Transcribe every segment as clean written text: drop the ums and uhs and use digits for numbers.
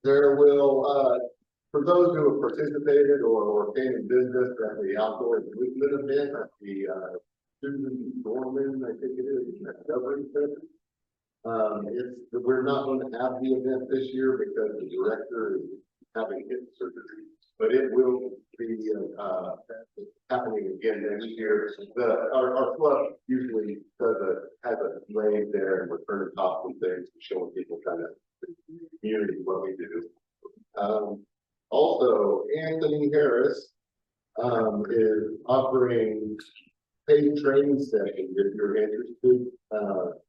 There will, for those who have participated or came in business at the outdoor movement event at the Susan Gorman, I think it is, Discovery Center. We're not going to have the event this year because the director is having hip surgery, but it will be happening again next year. Our club usually has a lane there and we're turning top and things, showing people kind of the community what we do. Also, Anthony Harris is offering paid training sessions. If you're interested,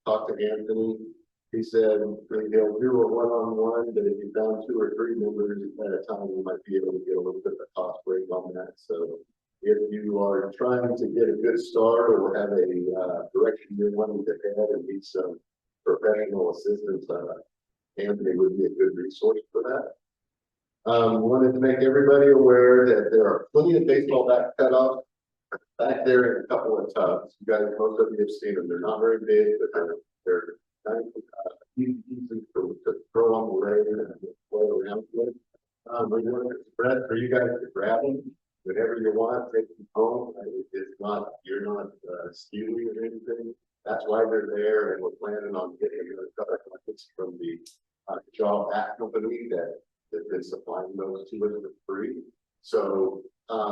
talk to Anthony. He said he'll do a one-on-one, but if you found 2 or 3 members at a time, you might be able to get a little bit of a cost break on that. So if you are trying to get a good start or have a direction you're wanting to head and need some professional assistance, Anthony would be a good resource for that. Wanted to make everybody aware that there are plenty of baseball bat cutoffs back there in a couple of tubs. You guys, most of you have seen them. They're not very big, but they're nice, easy to throw on the rail and play around with. We're doing it spread for you guys to grab them whenever you want, take them home. It's not, you're not stealing or anything. That's why they're there, and we're planning on getting a couple of buckets from the Jaw Bat Company that has been supplying those to us for free. So,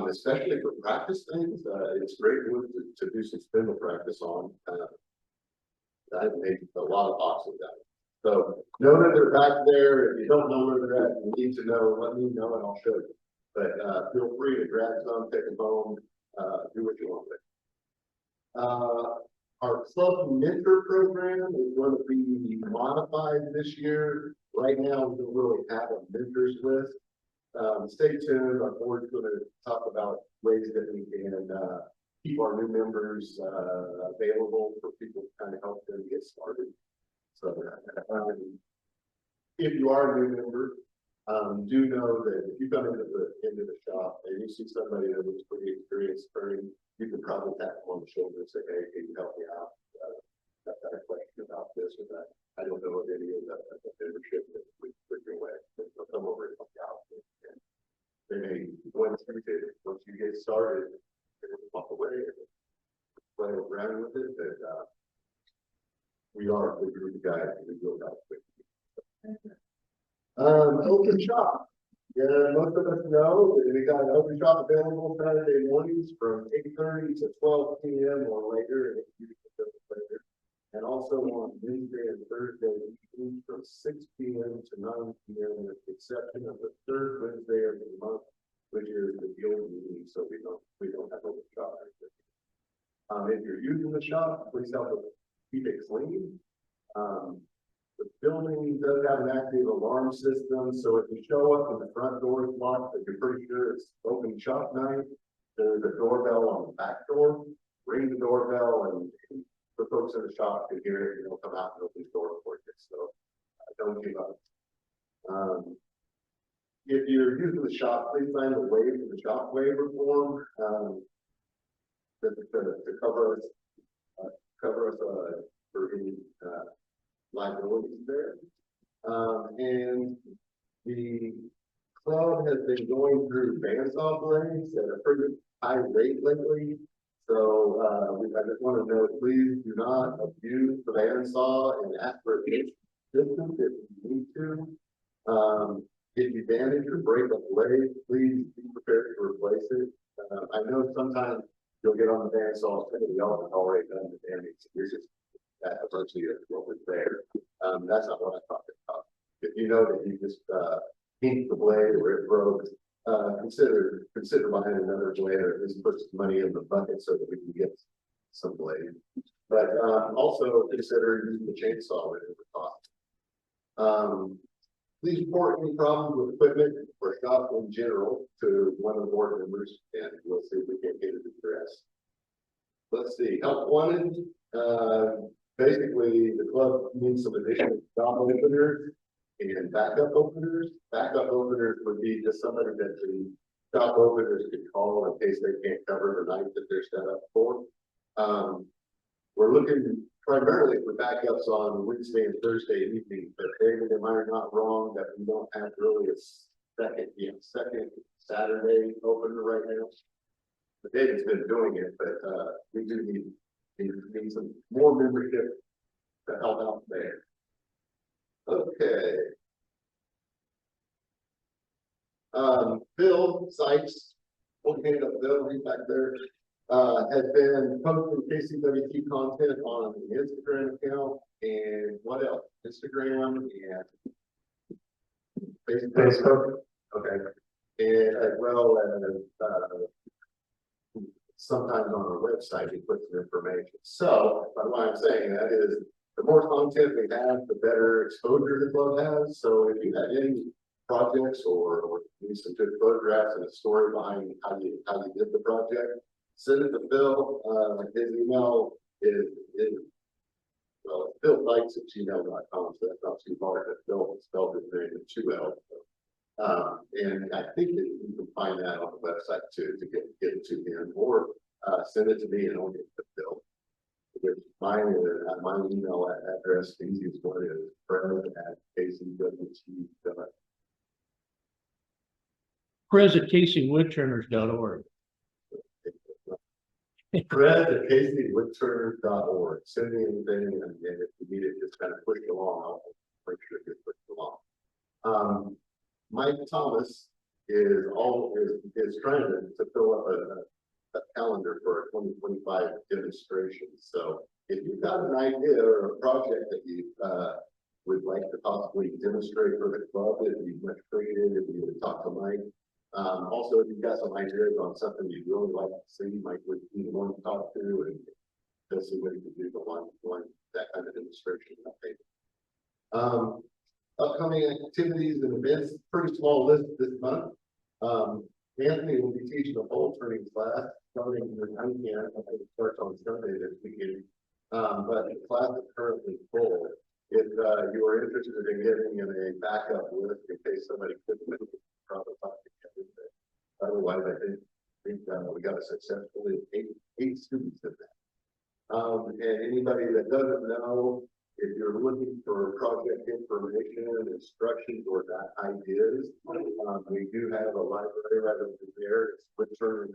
especially for practice things, it's great to do some spindle practice on. I've made a lot of boxes out of it. So know that they're back there. If you don't know where they're at, you need to know, let me know and I'll show you. But feel free to grab some, take them home, do what you want with it. Our club mentor program is going to be modified this year. Right now, we don't really have a mentors list. Stay tuned. Our board's going to talk about ways that we can keep our new members available for people to kind of help them get started. So if you are a new member, do know that if you come into the shop and you see somebody that looks pretty experienced turning, you can probably tap them on the shoulder and say, hey, can you help me out? I've got a question about this or that. I don't know of any of the membership that we put your way. They'll come over and help you out. And they may, once you get started, they will walk away and play around with it. But we are a good group of guys and we go about quickly. Open shop. Yeah, most of us know that we got an open shop available Saturday mornings from 8:30 to 12 p.m. or later, and also on Wednesday and Thursday evenings from 6 p.m. to 9 p.m. with the exception of the third Wednesday of the month, which is the guild meeting, so we don't have open shop. If you're using the shop, please help us keep it clean. The building does have an active alarm system, so if you show up and the front door is locked, but you're pretty sure it's open shop night, there's a doorbell on the back door. Ring the doorbell, and the folks in the shop can hear it, and they'll come out and open the door for you. So don't give up. If you're using the shop, please sign the waiver, the shop waiver form to cover us for any liabilities there. And the club has been going through bandsaw blades at a pretty high rate lately. So I just want to know, please do not abuse the bandsaw and ask for assistance if you need to. If you damage or break a blade, please be prepared to replace it. I know sometimes you'll get on the bandsaw and y'all have already done the damage. You're just that virtually what was there. That's not what I'm talking about. If you know that you just inked the blade or it broke, consider buying another blade, or at least put some money in the bucket so that we can get some blade. But also consider using the chainsaw when it costs. Please report any problems with equipment or shop in general to one of the board members, and we'll see if we can get it addressed. Let's see, help wanted. Basically, the club needs some additional shop openers and backup openers. Backup openers would be just somebody that the shop openers could call in case they can't cover the night that they're set up for. We're looking primarily for backups on Wednesday and Thursday evening, but David, am I not wrong that we don't have really a second Saturday open right now? But David's been doing it, but we do need some more membership to help out there. Okay. Bill Sykes, okay, Bill, he's back there, has been posting KCWT content on the Instagram account and what else? Instagram and Facebook. Okay. And as well as sometimes on our website, he puts some information. So, by why I'm saying that is the more content we have, the better exposure the club has. So if you have any projects or need some good photographs and a story behind how you did the project, send it to Bill. His email is well, Bill Bikes at gmail.com, so that's not too hard. But Bill spelled his name with 2 L's. And I think that you can find that on the website too to get it to him, or send it to me and I'll get it to Bill. Which my email address, the easiest one is fred@kcwt.org. Fred@KCWT.org. fred@kcwt.org. Send me anything, and if you need it, just kind of push it along. I'll make sure it gets pushed along. Mike Thomas is trying to fill up a calendar for a 2025 demonstration. So if you've got an idea or a project that you would like to possibly demonstrate for the club, it'd be much appreciated if you would talk to Mike. Also, if you've got some ideas on something you'd really like to see, Mike would be the one to talk to, and he'll see what he can do to one that kind of demonstration. Upcoming activities and events, pretty small list this month. Anthony will be teaching a pole turning class starting the 9th. I think it starts on Sunday this weekend. But the class is currently full. If you are interested in getting in a backup list in case somebody couldn't make it, probably talk to Kevin. Otherwise, I think we got a successfully eight students in that. And anybody that doesn't know, if you're looking for project information, instructions, or ideas, we do have a library right over there. It's Woodturner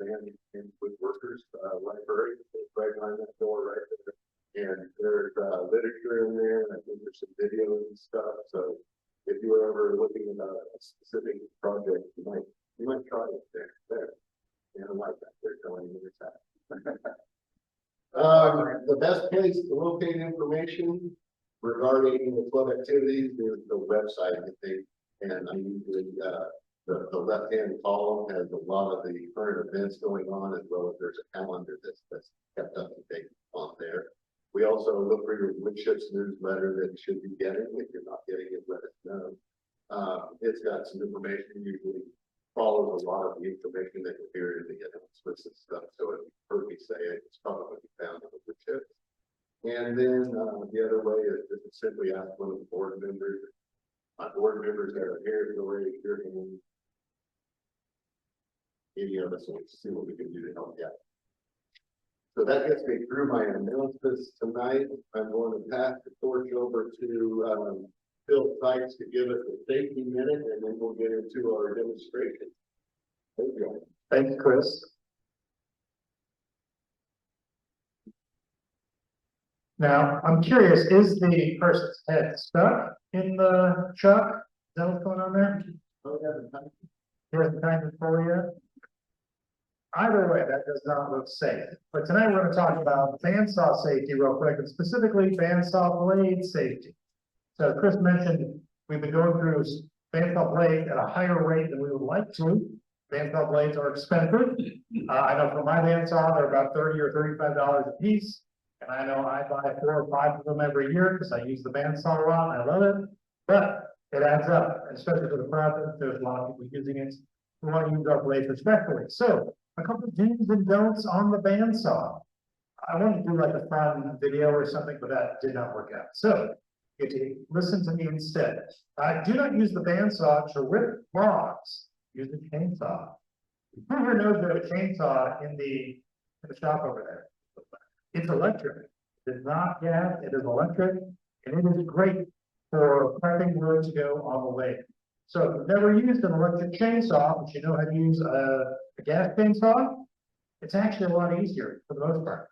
and Woodworkers library. It's right behind that door right there. And there's literature in there, and I think there's some videos and stuff. So if you were ever looking at a specific project, you might try it there. And I like that. They're telling you it's happening. The best place to locate information regarding the club activities is the website, I think. And I usually the left-hand column has a lot of the current events going on, as well as there's a calendar that's kept up to date on there. We also look for your Woodships newsletter that you should be getting. If you're not getting it, let us know. It's got some information, usually follows a lot of the information that you hear in the announcements and stuff. So if you've heard me say it, it's probably found on the Woodships. And then the other way is just to simply ask one of the board members. My board members that are here, go right here, and any of us will see what we can do to help you out. So that gets me through my announcements tonight. I'm going to pass the torch over to Bill Sykes to give us a safety minute, and then we'll get into our demonstration. Thank you. Thanks, Chris. Now, I'm curious, is the person's head stuck in the truck? Is that what's going on there? He hasn't timed it for you. Either way, that does not look safe. But tonight we're going to talk about bandsaw safety real quick, and specifically bandsaw blade safety. So Chris mentioned we've been going through bandsaw blades at a higher rate than we would like to. Bandsaw blades are expensive. I know for my bandsaw, they're about $30 or $35 a piece. And I know I buy 4 or 5 of them every year because I use the bandsaw a lot and I love it. But it adds up, especially for the project. There's a lot of people using it. We want to use our blades respectfully. So a couple of do's and don'ts on the bandsaw. I wanted to do like a fun video or something, but that did not work out. So if you listen to me instead, do not use the bandsaw to rip logs. Use the chainsaw. Who here knows that a chainsaw in the shop over there? It's electric. It's not gas, it is electric, and it is great for prepping wood to go on the lathe. So if you've never used an electric chainsaw, but you know how to use a gas chainsaw, it's actually a lot easier for the most part.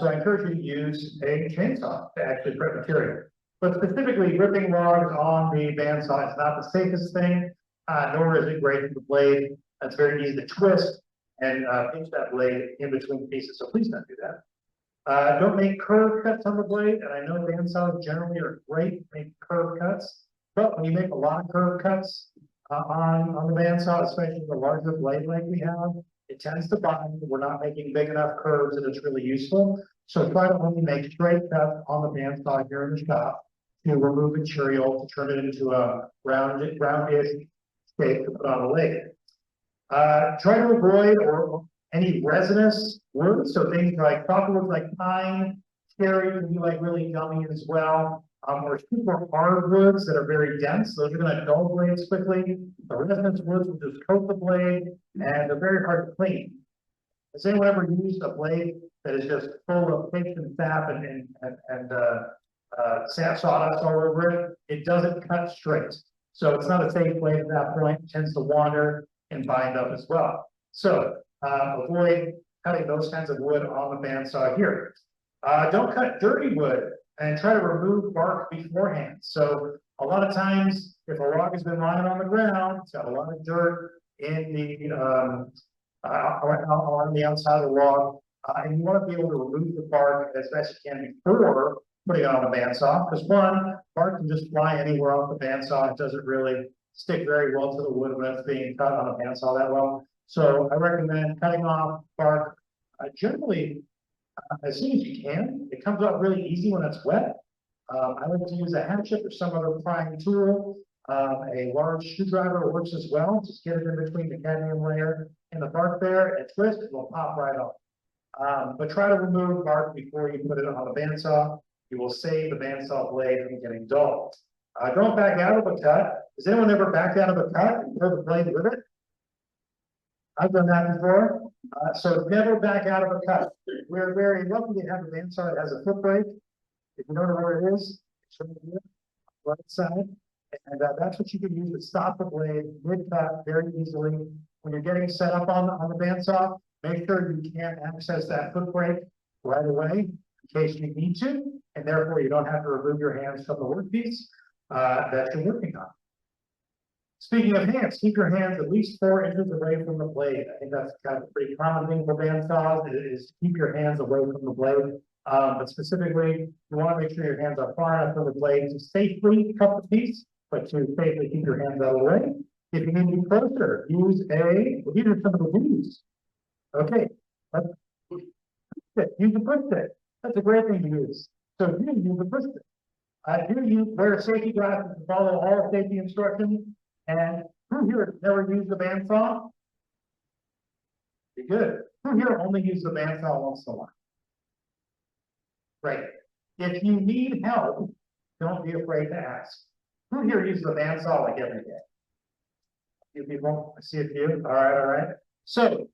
So I encourage you to use a chainsaw to actually prep material. But specifically, ripping logs on the bandsaw is not the safest thing, nor is it great for the blade. It's very easy to twist and pinch that blade in between pieces, so please don't do that. Don't make curved cuts on the blade, and I know bandsaws generally are great to make curved cuts, but when you make a lot of curved cuts on the bandsaw, especially the larger blade like we have, it tends to bind. We're not making big enough curves that it's really useful. So try to only make straight cuts on the bandsaw here in the shop to remove material, to turn it into a roundish shape to put on the lathe. Try to avoid any resinous wood, so things like softwoods like pine, cherry can be like really gummy as well, or super hard woods that are very dense. Those are going to dull blades quickly. The resinous woods will just coat the blade, and they're very hard to clean. Has anyone ever used a blade that is just full of pitch and sap and sawdust all over it? It doesn't cut straight, so it's not a safe blade at that point. It tends to wander and bind up as well. So avoid cutting those kinds of wood on the bandsaw here. Don't cut dirty wood and try to remove bark beforehand. So a lot of times, if a log has been lying on the ground, it's got a lot of dirt in the on the outside of the log, and you want to be able to remove the bark as best you can before putting it on the bandsaw. Because one, bark can just fly anywhere off the bandsaw. It doesn't really stick very well to the wood when it's being cut on a bandsaw that well. So I recommend cutting off bark generally as soon as you can. It comes off really easy when it's wet. I like to use a hatchet or some other prying tool. A large screwdriver works as well. Just get it in between the cadmium layer and the bark there and twist, it will pop right off. But try to remove bark before you put it on the bandsaw. You will save the bandsaw blade from getting dull. Don't back out of a cut. Has anyone ever backed out of a cut and throw the blade with it? I've done that before. So never back out of a cut. We're very lucky to have a bandsaw that has a foot brake. If you don't know where it is, it's right here, right side. And that's what you can use to stop the blade mid-cut very easily. When you're getting set up on the bandsaw, make sure you can't access that foot brake right away in case you need to, and therefore you don't have to remove your hands from the workpiece that you're working on. Speaking of hands, keep your hands at least 4 inches away from the blade. I think that's kind of a pretty common thing for bandsaws, is to keep your hands away from the blade. But specifically, you want to make sure your hands are far enough from the blade to safely cut the piece, but to safely keep your hands out of the way. If you need to be closer, use well, these are some of the rules. Okay, use the push stick. That's a great thing to use. So you use the push stick. Here you wear safety glasses to follow all safety instructions. And who here never used the bandsaw? Be good. Who here only use the bandsaw once in a while? Right. If you need help, don't be afraid to ask. Who here uses the bandsaw like every day? A few people. I see a few. All right. So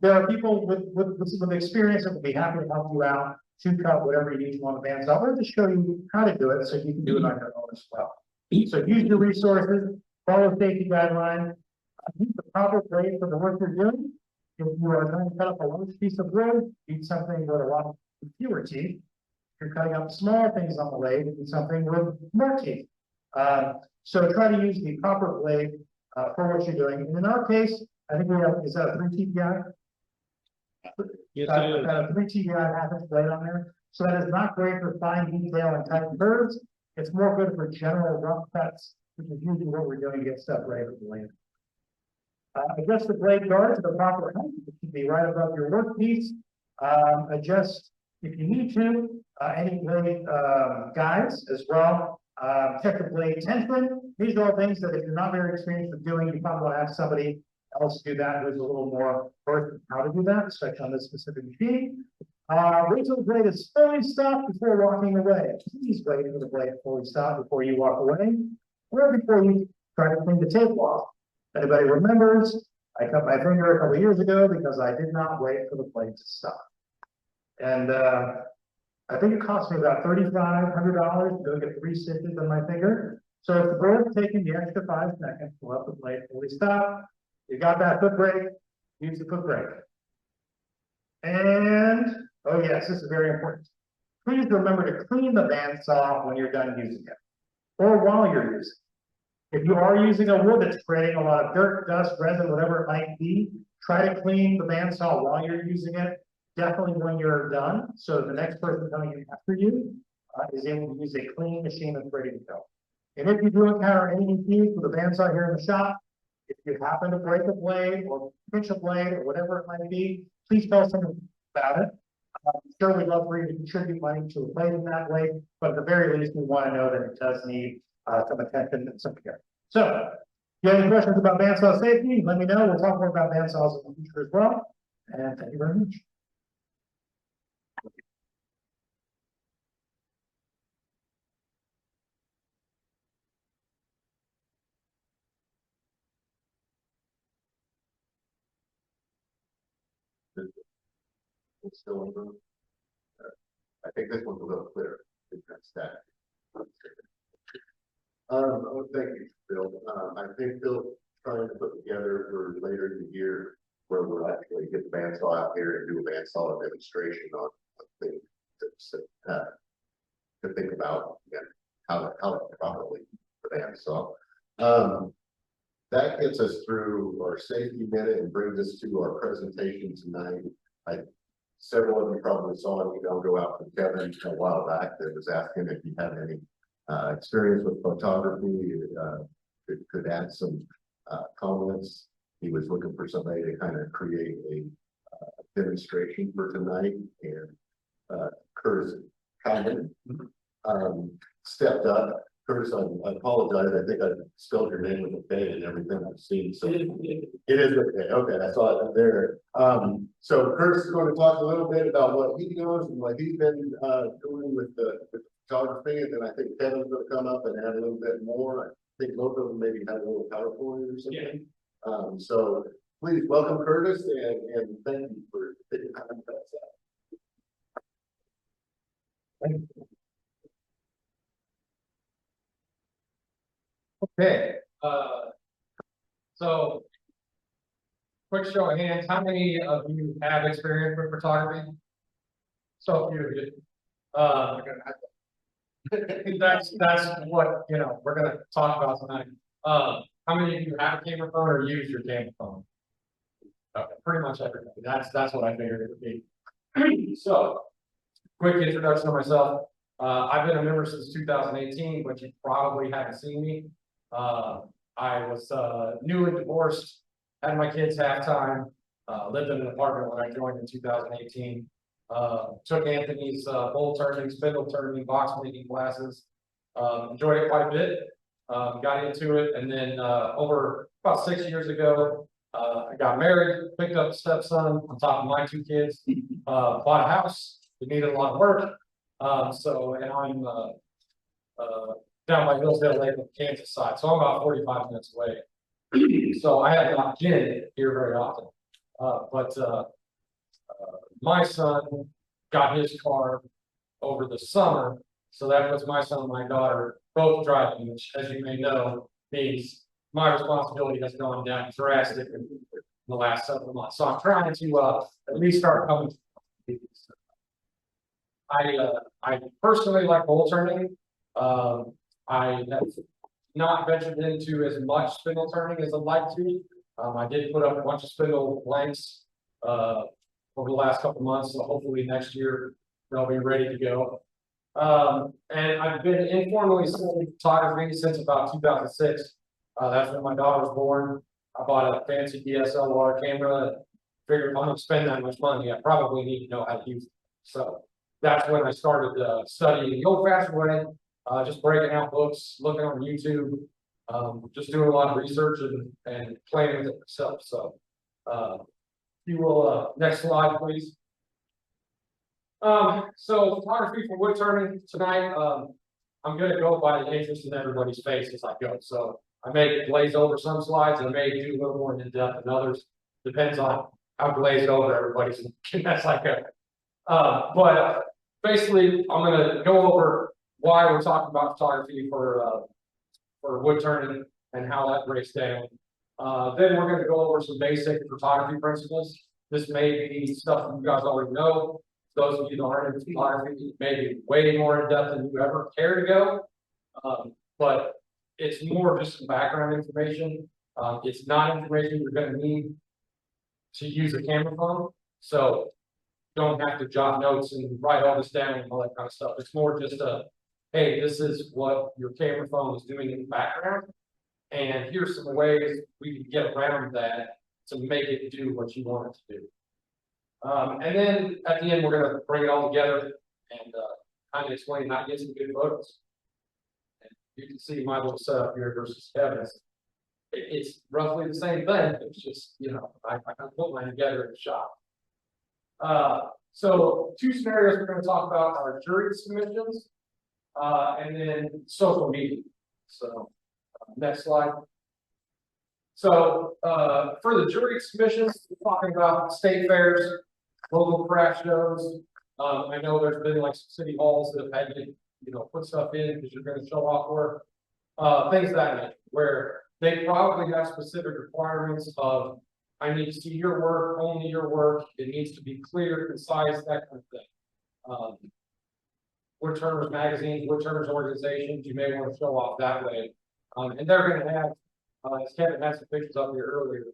there are people with experience that will be happy to help you out to cut whatever you need to on the bandsaw, or to show you how to do it so you can do it on your own as well. So use your resources. Follow safety guidelines. Use the proper blade for the work you're doing. If you are trying to cut up a large piece of wood, use something with a lot fewer teeth. If you're cutting up small things on the lathe, use something with more teeth. So try to use the proper blade for what you're doing. And in our case, I think we have, is that a 3 TPI? Yes, Got it is. a 3 TPI half-inch blade on there. So that is not great for fine detail and tight curves. It's more good for general rough cuts, which is usually what we're doing to get stuff ready for the lathe. Adjust the blade guard to the proper height. It should be right above your workpiece. Adjust, if you need to, any blade guides as well. Check the blade tension. These are all things that if you're not very experienced with doing, you probably want to have somebody else do that who's a little more versed in how to do that, especially on this specific machine. Wait till the blade is fully stopped before walking away. Please wait for the blade to fully stop before you walk away, or before you try to clean the tape off. Anybody remembers, I cut my finger a couple years ago because I did not wait for the blade to stop. And I think it cost me about $3,500 to go get 3 stitches on my finger. So if the board's taking the extra 5 seconds to let the blade fully stop, you got that foot brake, use the foot brake. And, oh yes, this is very important. Please remember to clean the bandsaw when you're done using it, or while you're using it. If you are using a wood that's creating a lot of dirt, dust, resin, whatever it might be, try to clean the bandsaw while you're using it. Definitely when you're done, so the next person coming in after you is able to use a clean machine that's ready to go. And if you do encounter any issues with the bandsaw here in the shop, if you happen to break a blade or pinch a blade or whatever it might be, please tell someone about it. Sure, we'd love for you to contribute money to replace in that way, but at the very least, we want to know that it does need some attention and some care. So, if you have any questions about bandsaw safety, let me know. We'll talk more about bandsaws in the future as well. And thank you very much. It's still in room. I think this one's a little clearer. That's that. Oh, thank you, Bill. I think Bill's trying to put together for later in the year where we'll actually get the bandsaw out here and do a bandsaw demonstration on things to think about again, how to properly the bandsaw. That gets us through our safety minute and brings us to our presentation tonight. Several of you probably saw an email go out from Kevin a while back that was asking if he had any experience with photography, could add some comments. He was looking for somebody to kind of create a demonstration for tonight, and Curtis Cowman stepped up. Curtis, I apologize. I think I spelled your name with a K and everything I've seen. So it is okay. Okay, I saw it there. So Curtis is going to talk a little bit about what he knows and what he's been doing with the photography, and then I think Kevin's going to come up and add a little bit more. I think both of them maybe had a little PowerPoint or something. Yeah. So please welcome Curtis and thank you for taking time to pass that. Thank you. Okay, so quick show of hands, how many of you have experience with photography? So few of you. That's what, you know, we're gonna talk about tonight. How many of you have a camera phone or use your camera phone? Okay, pretty much everybody. That's what I figured it would be. So, quick introduction of myself. I've been a member since 2018, but you probably haven't seen me. I was newly divorced, had my kids half-time, lived in an apartment when I joined in 2018. Took Anthony's bowl turning, spindle turning, box making classes. Enjoyed it quite a bit. Got into it, and then over about 6 years ago, I got married, picked up a stepson on top of my 2 kids, bought a house. It needed a lot of work. And I'm down by Hillsdale Lake on the Kansas side, so I'm about 45 minutes away. So I have not been here very often. My son got his car over the summer, so that puts my son and my daughter both driving, which, as you may know, means my responsibility has gone down drastically in the last several months. So I'm trying to at least start coming. I personally like bowl turning. I have not ventured into as much spindle turning as I'd like to. I did put up a bunch of spindle blanks over the last couple months, so hopefully next year they'll be ready to go. And I've been informally studying photography since about 2006. That's when my daughter was born. I bought a fancy DSLR camera. Figured if I'm going to spend that much money, I probably need to know how to use it. So that's when I started studying the old-fashioned way. Just breaking out books, looking on YouTube, just doing a lot of research and playing with it myself. So, you will, next slide, please. So photography for wood turning tonight, I'm going to go by the interest in everybody's face as I go. So I may glaze over some slides, and I may do a little more in depth than others. Depends on how glazed over everybody's looking as I go. But basically, I'm gonna go over why we're talking about photography for wood turning and how that breaks down. Then we're gonna go over some basic photography principles. This may be stuff you guys already know. Those of you that aren't in photography, it may be way more in depth than you ever care to go. But it's more just some background information. It's not information you're gonna need to use a camera phone. So you don't have to jot notes and write all this down and all that kind of stuff. It's more just hey, this is what your camera phone is doing in the background. And here's some ways we can get around that to make it do what you want it to do. And then at the end, we're gonna bring it all together and kind of explain how to get some good photos. And you can see my little setup here versus Kevin's. It's roughly the same thing. It's just, you know, I kind of put mine together in the shop. So two scenarios we're going to talk about are jury submissions and then social media. So next slide. So for the jury submissions, we're talking about state fairs, local craft shows. I know there's been like some city halls that have had to, you know, put stuff in because you're going to show off work. Things that nature, where they probably have specific requirements of, I need to see your work, only your work. It needs to be clear, concise, that kind of thing. Wood Turners magazines, Wood Turners organizations, you may want to show off that way. And they're going to have, as Kevin had some pictures up here earlier,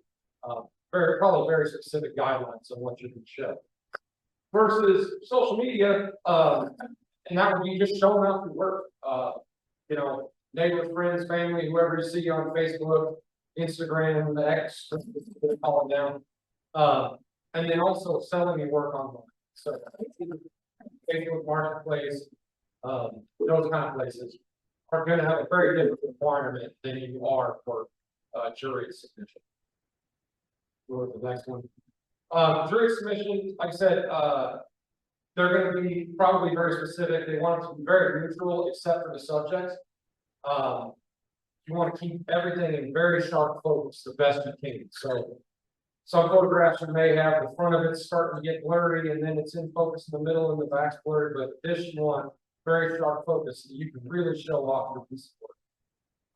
probably very specific guidelines on what you can show. Versus social media, and that would be just showing off your work. You know, neighbors, friends, family, whoever you see on Facebook, Instagram, the X, call it down. And then also selling your work online. So Facebook Marketplace, those kind of places are going to have a very different requirement than you are for jury submission. Go to the next one. Jury submission, like I said, they're going to be probably very specific. They want it to be very neutral except for the subject. You want to keep everything in very sharp focus the best you can. So some photographs you may have the front of it starting to get blurry and then it's in focus in the middle and the back's blurry, but this you want very sharp focus so you can really show off your piece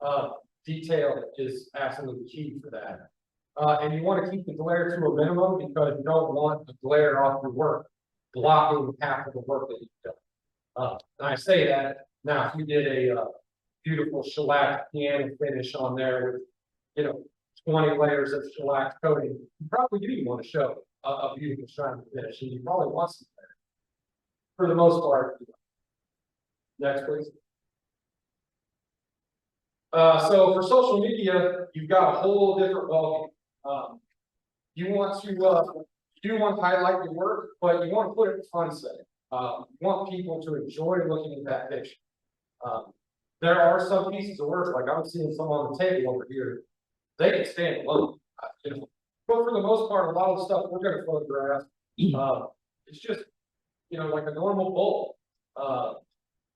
of work. Detail is absolutely key for that. And you want to keep the glare to a minimum because you don't want the glare off your work, blocking half of the work that you've done. And I say that now, if you did a beautiful shellac piano finish on there with, you know, 20 layers of shellac coating, you probably do want to show a beautiful shiny finish, and you probably want some there. For the most part. Next, please. So for social media, you've got a whole different ballgame. You want to, you do want to highlight your work, but you want to put it in fun setting. You want people to enjoy looking at that picture. There are some pieces of work, like I'm seeing some on the table over here, they can stand alone. You know, but for the most part, a lot of the stuff we're going to photograph, it's just, you know, like a normal bowl.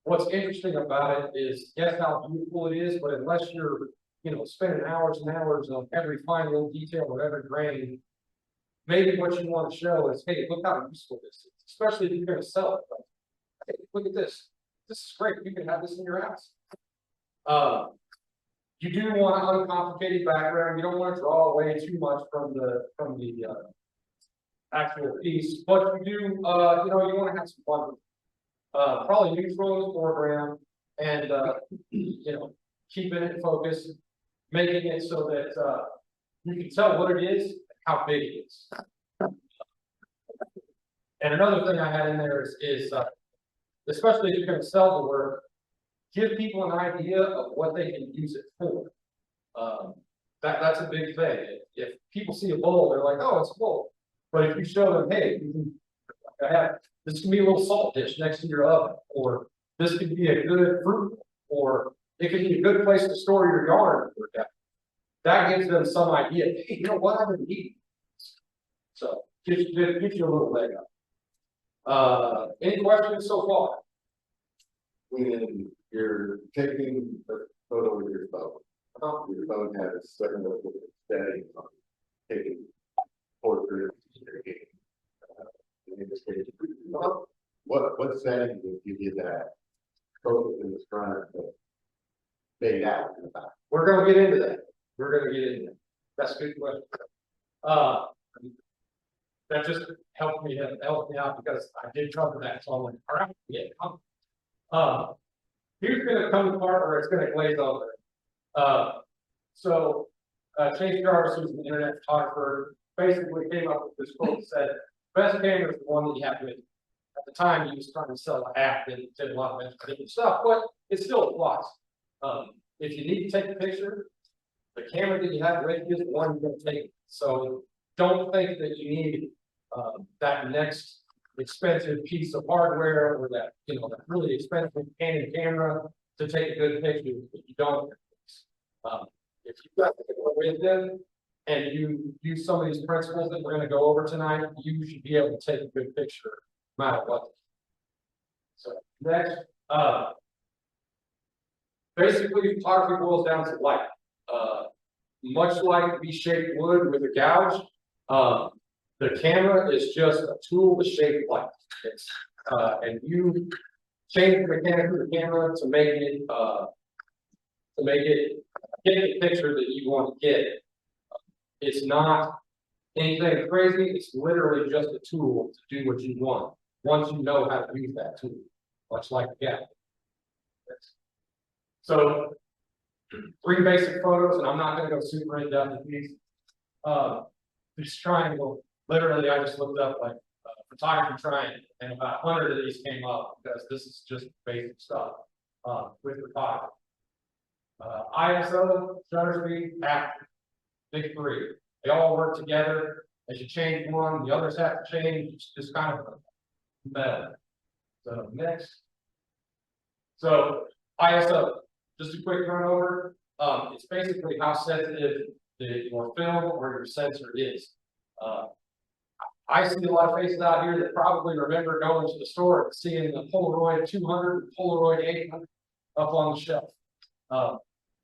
What's interesting about it is, guess how beautiful it is, but unless you're, you know, spending hours and hours on every fine little detail or every grain, maybe what you want to show is, hey, look how useful this is, especially if you're going to sell it. Like, hey, look at this. This is great. You can have this in your house. You do want an uncomplicated background. You don't want to draw away too much from the actual piece, but you do, you know, you want to have some fun with it. Probably neutral in the foreground, and you know, keeping it in focus, making it so that you can tell what it is, how big it is. And another thing I had in there is especially if you're going to sell the work, give people an idea of what they can use it for. That's a big thing. If people see a bowl, they're like, oh, it's a bowl. But if you show them, hey, you can this can be a little salt dish next to your oven, or this could be a good fruit, or it could be a good place to store your yarn. That gives them some idea. Hey, you know what? I'm going to eat. So gives you a little leg up. Any questions so far? When you're taking a photo with your phone has certain settings on taking portraits. In this case, what settings setting would give you that focus in the front, but fade out in the back. We're gonna get into that. We're gonna get into that. That's a good question. Uh, that just helped me out because I did cover that, so I'm like, all right, yeah. Here's gonna come the part where it's gonna glaze over. Chase Jarvis, who's an internet photographer, basically came up with this quote that said, best camera is the one that you have with you. At the time, he was trying to sell a app that did a lot of different stuff, but it still applies. If you need to take a picture, the camera that you have with you is the one you're gonna take. So don't think that you need that next expensive piece of hardware or that, that really expensive Canon camera to take a good picture if you don't. If you've got the with them and you use some of these principles that we're going to go over tonight, you should be able to take a good picture no matter what. So next, basically photography boils down to light. Much like V-shaped wood with a gouge, the camera is just a tool to shape light. And you change the mechanics of the camera to make it get the picture that you want to get. It's not anything crazy. It's literally just a tool to do what you want. Once you know how to use that tool, much like the gap. So 3 basic photos, and I'm not going to go super in depth with these. This triangle, literally, I just looked up like photography triangle, and about 100 of these came up because this is just basic stuff with photography. ISO, shutter speed, aperture, big 3. They all work together. As you change one, the others have to change. It's just kind of better. So next. So ISO, just a quick run over. It's basically how sensitive your film or your sensor is. I see a lot of faces out here that probably remember going to the store and seeing the Polaroid 200 and Polaroid 800 up on the shelf.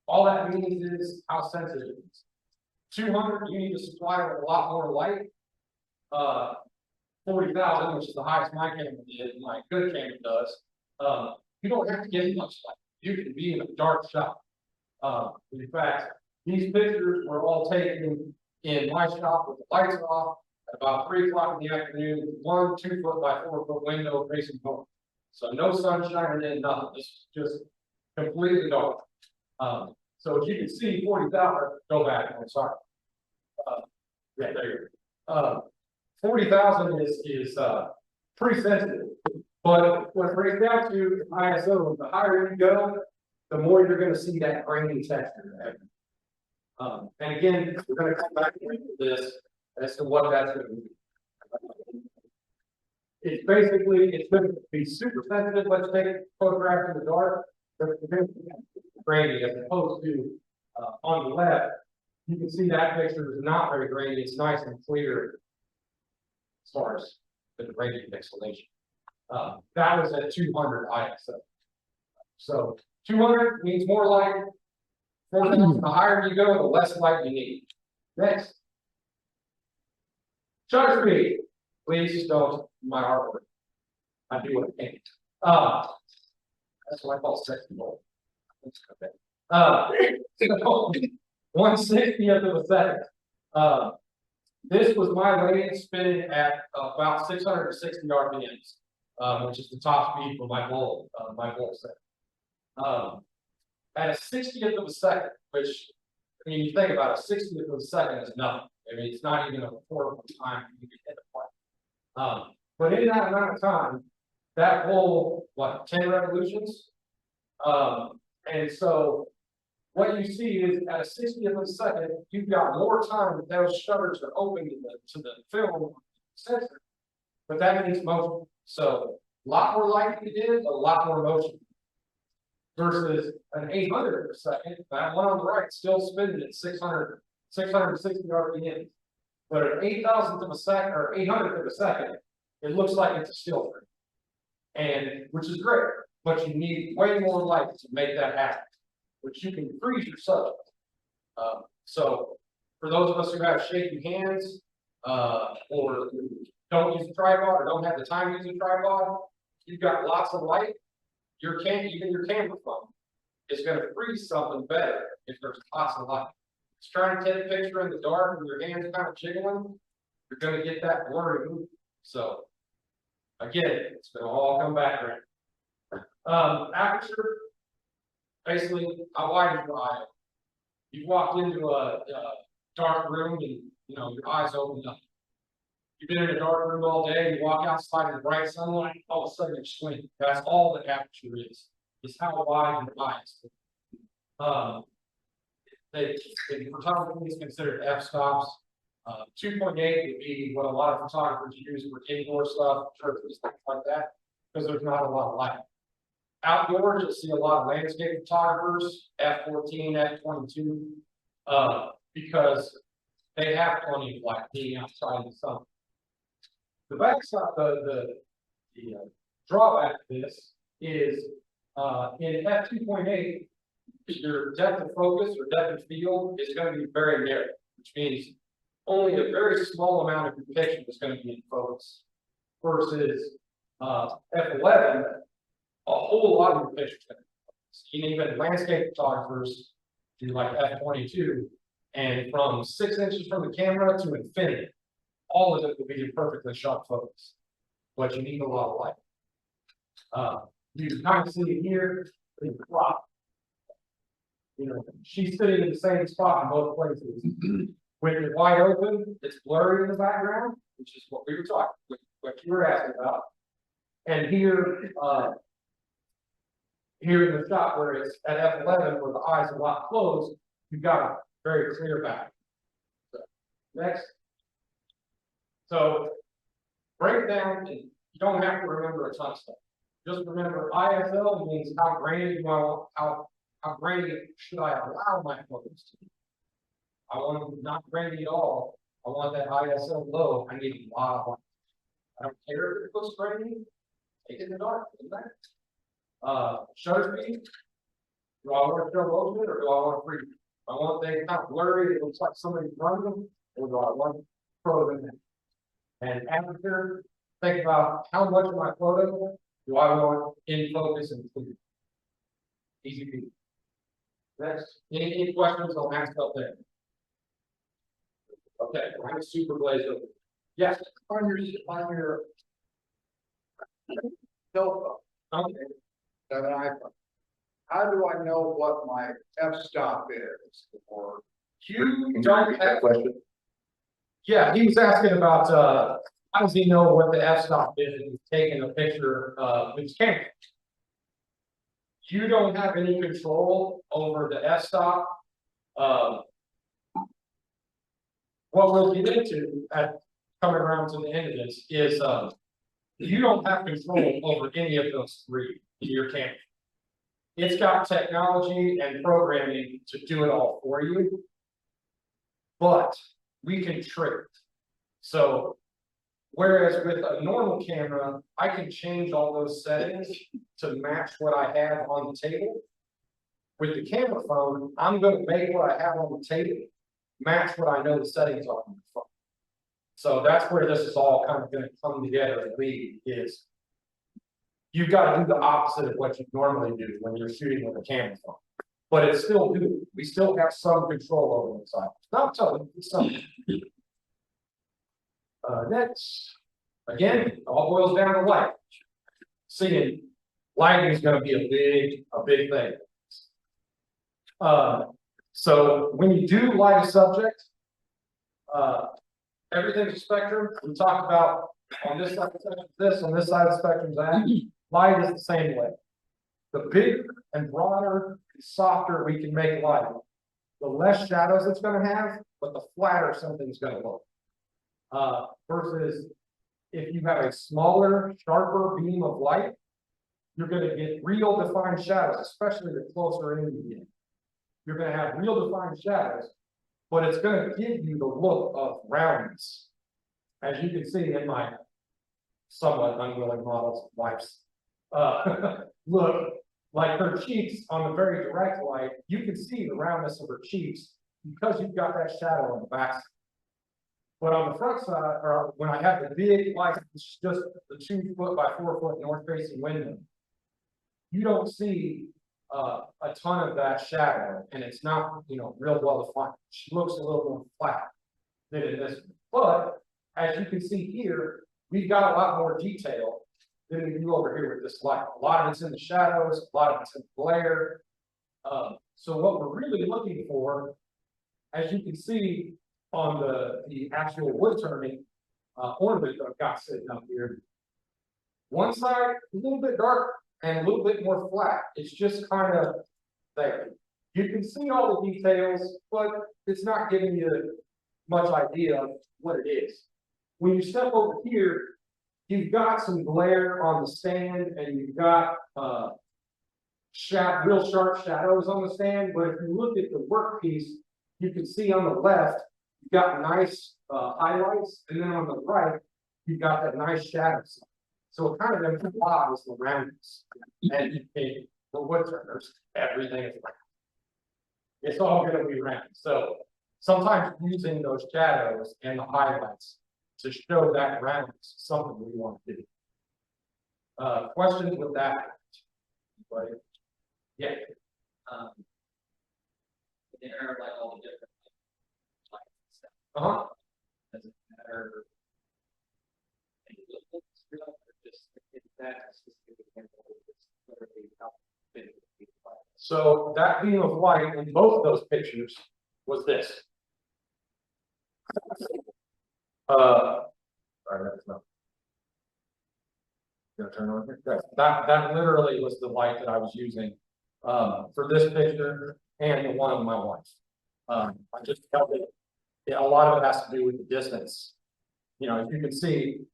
All that means is how sensitive it is. 200, you need to supply with a lot more light. 40,000, which is the highest my camera did, my good camera does. You don't have to get much light. You can be in a dark shop. In fact, these pictures were all taken in my shop with the lights off at about 3 o'clock in the afternoon, 1 2-foot by 4-foot window facing home. So no sun shining in, nothing. It's just completely dark. So as you can see, 40,000, go back, I'm sorry. Yeah, there you go. 40,000 is pretty sensitive. But what it breaks down to ISO, the higher you go, the more you're going to see that grainy texture. And again, we're going to come back into this as to what that's going to be. It's basically, it's going to be super sensitive. Let's take a photograph in the dark, but it's grainy as opposed to on the left. You can see that picture is not very grainy. It's nice and clear as far as the grainy pixelation. That was at 200 ISO. So 200 means more light. 4,000, the higher you go, the less light you need. Next. Shutter speed. Please don't my artwork. I do what I can. That's what I call sexy mode. 1/60th of a second. This was my lathe spinning at about 660 RPMs, which is the top speed for my bowl set. At a 60th of a second, which, I mean, you think about it, 60th of a second is nothing. I mean, it's not even a quarter of a time you can hit a point. But in that amount of time, that bowl, 10 revolutions? And so what you see is at a 60th of a second, you've got more time that those shutters are open to the film sensor, but that means motion. So a lot more light you did, a lot more motion. Versus an 800 per second, that one on the right still spinning at 660 RPM. But at 8,000th of a second or 800th of a second, it looks like it's a still frame. And which is great, but you need way more light to make that happen, which you can freeze your subject. So for those of us who have shaky hands, or don't use a tripod or don't have the time to use a tripod, you've got lots of light, even your camera phone is gonna freeze something better if there's lots of light. It's trying to take a picture in the dark and your hands kind of jiggling, you're gonna get that blurry movement. So again, it's gonna all come back around. Aperture, basically, how wide is your eye? You walked into a dark room and your eyes opened up. You've been in a dark room all day, you walk outside in the bright sunlight, all of a sudden you're squinting. That's all the aperture is how wide your eyes. The photography is considered f-stops. 2.8 would be what a lot of photographers use for indoor stuff, churches, things like that, because there's not a lot of light. Outdoors, you'll see a lot of landscape photographers, f14, f22, because they have plenty of light being outside in the sun. The backside, the drawback to this is in f2.8, your depth of focus or depth of field is going to be very narrow, which means only a very small amount of your picture is going to be in focus. Versus f11, a whole lot of your picture is going to be in focus. Even landscape photographers do like f22, and from 6 inches from the camera to infinity, all of it will be in perfectly sharp focus, but you need a lot of light. You can kind of see it here in the crop. She's sitting in the same spot in both places. When you're wide open, it's blurry in the background, which is what we were talking, what you were asking about. And here, here in the shot where it's at f11, where the eyes are a lot closed, you've got a very clear back. So, next. So break it down, and you don't have to remember a ton of stuff. Just remember ISL means how grainy do I want, how grainy should I allow my photos to be. I want them not grainy at all. I want that ISL low. I need a lot of light. I don't care if it looks grainy. Take it in the dark. Shutter speed. Do I want to show motion or do I want to freeze? I want things not blurry. It looks like somebody's running them, or do I want to throw them in? And aperture. Think about how much of my photo do I want in focus and clear. Easy peasy. Next, any questions? I'll ask up there. Okay, we're having super glazed over. Yes, On your cell phone, okay. an iPhone, how do I know what my f-stop is? Or You don't have, question? yeah, he was asking about, how does he know what the f-stop is if he's taking a picture, with his camera? You don't have any control over the f-stop. What we'll get into at coming around to the end of this is, you don't have control over any of those three in your camera. It's got technology and programming to do it all for you, but we can trick it. So, whereas with a normal camera, I can change all those settings to match what I have on the table. With the camera phone, I'm going to make what I have on the table match what I know the settings are on the phone. So that's where this is all kind of going to come together and lead is you've got to do the opposite of what you normally do when you're shooting with a camera phone. But it's still doable. We still have some control over the side. Not totally, some. Next, again, it all boils down to light. Seeing lighting is going to be a big thing. So when you do light a subject, everything's a spectrum. We talked about on this side of the spectrum, this, on this side of the spectrum, that light is the same way. The bigger and broader, softer we can make light, the less shadows it's going to have, but the flatter something's going to look. Versus if you have a smaller, sharper beam of light, you're going to get real defined shadows, especially the closer in you get. You're going to have real defined shadows, but it's going to give you the look of roundness. As you can see in my somewhat unwilling model's wife's look, like her cheeks on the very direct light, you can see the roundness of her cheeks because you've got that shadow on the back. But on the front side, or when I have the big light, it's just the 2 foot by 4 foot north facing window. You don't see a ton of that shadow, and it's not, real well defined. She looks a little more flat than in this one. But as you can see here, we've got a lot more detail than we do over here with this light. A lot of it's in the shadows, a lot of it's in the glare. So what we're really looking for, as you can see on the actual wood turning ornament that I've got sitting up here, one side a little bit darker and a little bit more flat. It's just kind of there. You can see all the details, but it's not giving you much idea of what it is. When you step over here, you've got some glare on the stand, and you've got real sharp shadows on the stand. But if you look at the workpiece, you can see on the left, you've got nice highlights, and then on the right, you've got that nice shadows. So it kind of implies the roundness. And the wood turners, everything is round. It's all going to be round. So sometimes using those shadows and the highlights to show that roundness is something we want to do. Questions with that? Right. Yeah. There are like all the different lights and stuff. Does it matter? So that beam of light in both of those pictures was this. Sorry, that's not. Gonna turn on here. That literally was the light that I was using for this picture and the one of my wife. I just felt it. Yeah, a lot of it has to do with the distance. As you can see,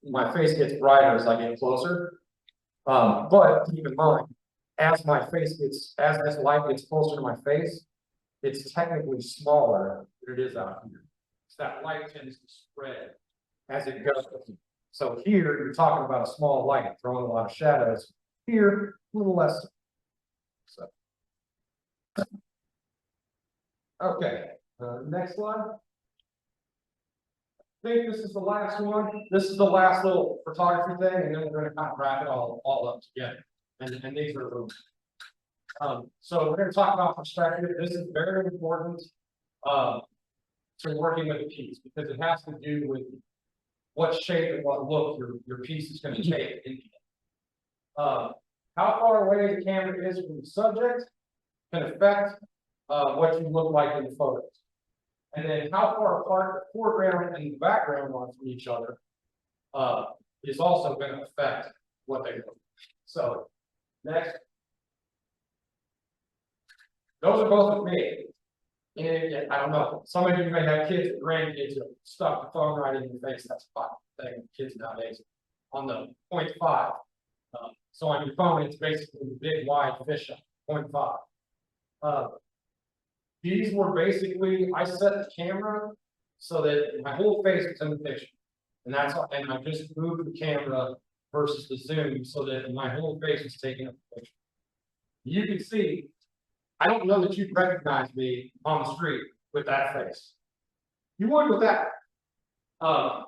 my face gets brighter as I get closer. But keep in mind, as this light gets closer to my face, it's technically smaller than it is out here. So that light tends to spread as it goes. So here, you're talking about a small light throwing a lot of shadows. Here, a little less. So, okay, next slide. I think this is the last one. This is the last little photography thing, and then we're going to kind of wrap it all up together. And these are the so we're going to talk about perspective. This is very important to working with a piece, because it has to do with what shape and what look your piece is going to take in the end. How far away the camera is from the subject can affect what you look like in the photos. And then how far apart the foreground and the background are from each other is also going to affect what they look like. So, next. Those are both with me. And I don't know. Some of you may have kids or grandkids who stuck the phone right in your face. That's a fun thing with kids nowadays. On the 0.5. So on your phone, it's basically the big wide fisheye, 0.5. These were basically, I set the camera so that my whole face was in the picture. And I just moved the camera versus the zoom so that my whole face was taking up the picture. You can see, I don't know that you'd recognize me on the street with that face. You would with that. The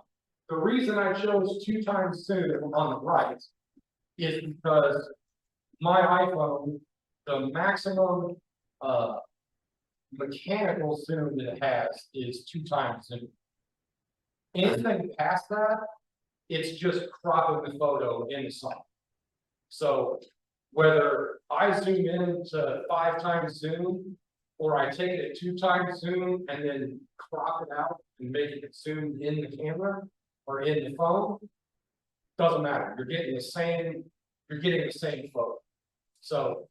reason I chose 2 times zoom on the right is because my iPhone, the maximum mechanical zoom that it has is 2 times zoom. Anything past that, it's just cropping the photo in the sun. So whether I zoom in to 5 times zoom, or I take it 2 times zoom and then crop it out and make it zoom in the camera or in the phone, doesn't matter. You're getting the same photo. So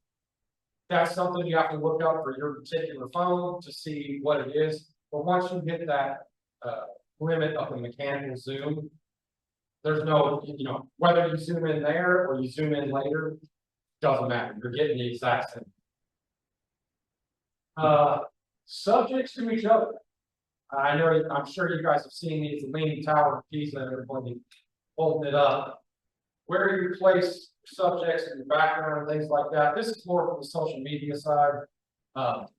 that's something you have to look up for your particular phone to see what it is. But once you hit that limit of the mechanical zoom, there's no, whether you zoom in there or you zoom in later, doesn't matter. You're getting the exact same. Subjects to each other. I'm sure you guys have seen these Leaning Tower of Pisa and everybody holding it up. Where you place subjects in the background and things like that. This is more from the social media side of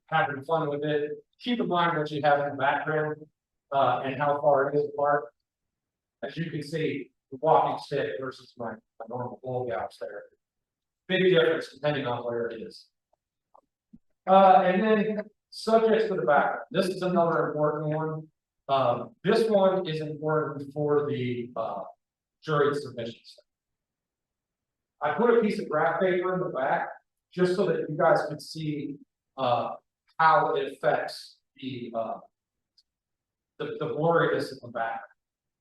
having fun with it. keep in mind what you have in the background, and how far it is apart. As you can see, the walking stick versus my normal bull gouge there. Big difference depending on where it is. And then subjects to the background. This is another important one. This one is important for the jury submissions. I put a piece of graph paper in the back just so that you guys can see how it affects the blurriness in the back.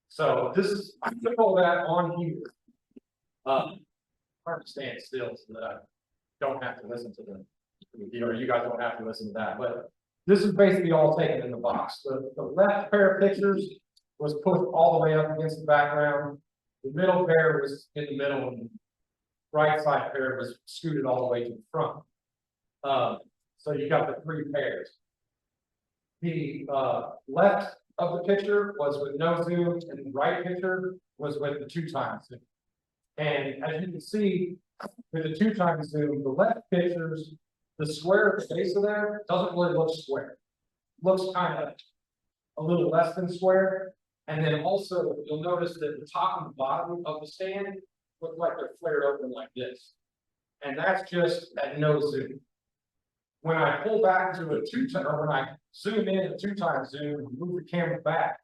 So this is, I put all that on here. Hard to stand still so that I don't have to listen to them. You guys don't have to listen to that, but this is basically all taken in the box. The left pair of pictures was pushed all the way up against the background. The middle pair was in the middle, and the right side pair was scooted all the way to the front. So you got the 3 pairs. The left of the picture was with no zoom, and the right picture was with the 2x zoom. And as you can see, with the 2x zoom, the left pictures, the square at the base of there doesn't really look square. It looks kind of a little less than square. And then also you'll notice that the top and the bottom of the stand look like they're flared open like this. And that's just at no zoom. When I pull back to a 2x, or when I zoom in a 2x zoom and move the camera back,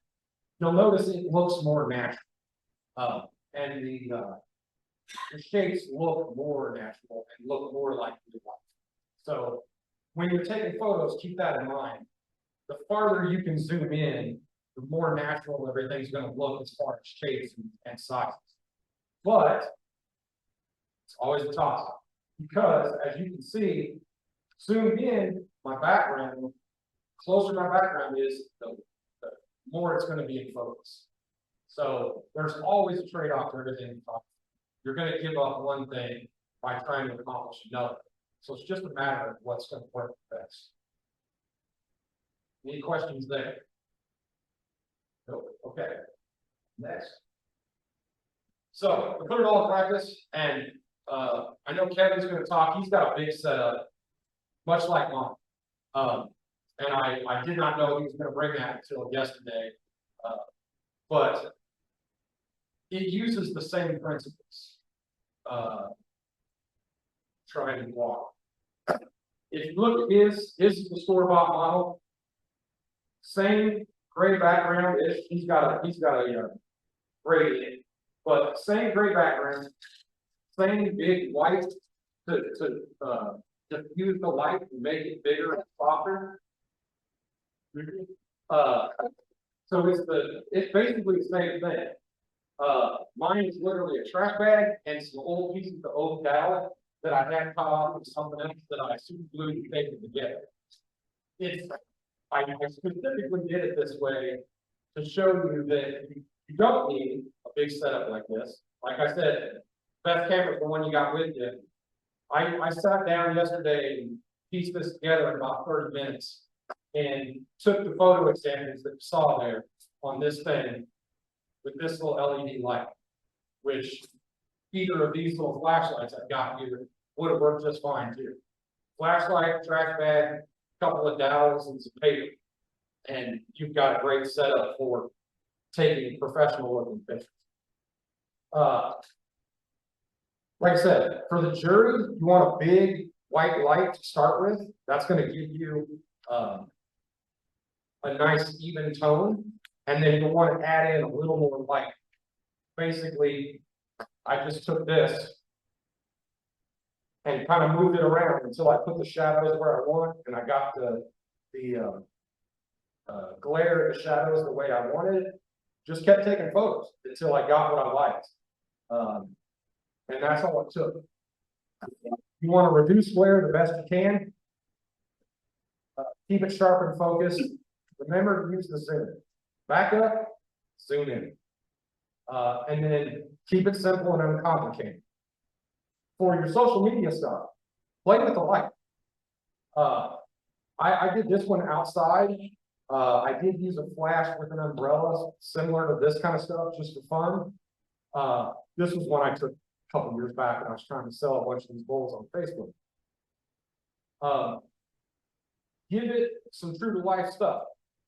you'll notice it looks more natural. And the shapes look more natural and look more like real life. So when you're taking photos, keep that in mind. The farther you can zoom in, the more natural everything's going to look as far as shapes and sizes. But it's always a toss-up, because as you can see, zoomed in, my background, closer my background is, the more it's going to be in focus. So there's always a trade-off for everything. You're going to give up one thing by trying to accomplish another. So it's just a matter of what's going to work best. Any questions there? No. Okay. Next. So we put it all in practice, and I know Kevin's going to talk. He's got a big setup, much like mine. And I did not know he was going to bring that until yesterday. But it uses the same principles. Try and walk. If you look at his is the store-bought model. Same gray background. He's got a gradient, but same gray background, same big white to diffuse the light and make it bigger and softer. So it's basically the same thing. Mine is literally a trash bag and some old pieces of old dowel that I had cut off with something else that I super glued and taped together. I specifically did it this way to show you that you don't need a big setup like this. Like I said, best camera is the one you got with you. I sat down yesterday and pieced this together in about 30 minutes and took the photo examples that you saw there on this thing with this little LED light, which either of these little flashlights I've got here would have worked just fine too. Flashlight, trash bag, couple of dowels and some paper, and you've got a great setup for taking professional looking pictures. Like I said, for the jury, you want a big white light to start with. That's going to give you a nice even tone, and then you'll want to add in a little more light. Basically, I just took this and kind of moved it around until I put the shadows where I want, and I got the glare of the shadows the way I wanted it. Just kept taking photos until I got what I liked. And that's all it took. You want to reduce glare the best you can. Keep it sharp and focused. Remember to use the zoom. Back up, zoom in. And then keep it simple and uncomplicated. For your social media stuff, play with the light. I did this one outside. I did use a flash with an umbrella, similar to this kind of stuff, just for fun. This was one I took a couple years back when I was trying to sell a bunch of these bowls on Facebook. give it some true to life stuff.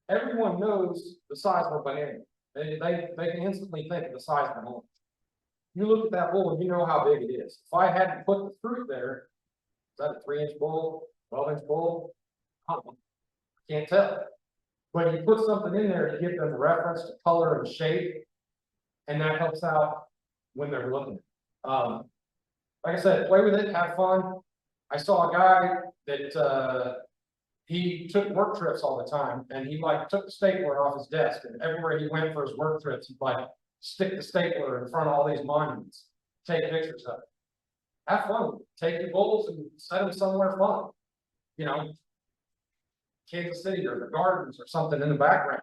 Everyone knows the size of a banana. They can instantly think of the size of an orange. You look at that bowl and you know how big it is. If I hadn't put the fruit there, is that a 3-inch bowl, 12-inch bowl? Can't tell. But you put something in there to give them reference to color and shape, and that helps out when they're looking. Like I said, play with it, have fun. I saw a guy that he took work trips all the time, and he like took the stapler off his desk, and everywhere he went for his work trips, he'd like stick the stapler in front of all these monuments, take pictures of it. Have fun, take your bowls and set them somewhere fun. You know, Kansas City or the gardens or something in the background.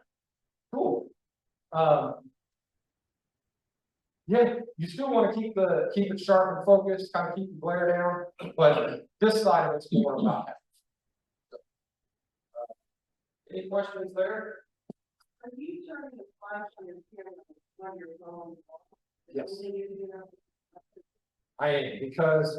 Cool. Yeah, you still want to keep it sharp and focused, kind of keep the glare down, but this side of it's more about that. Any questions there? Are you turning the flash on your camera when you're going? Yes. I am, because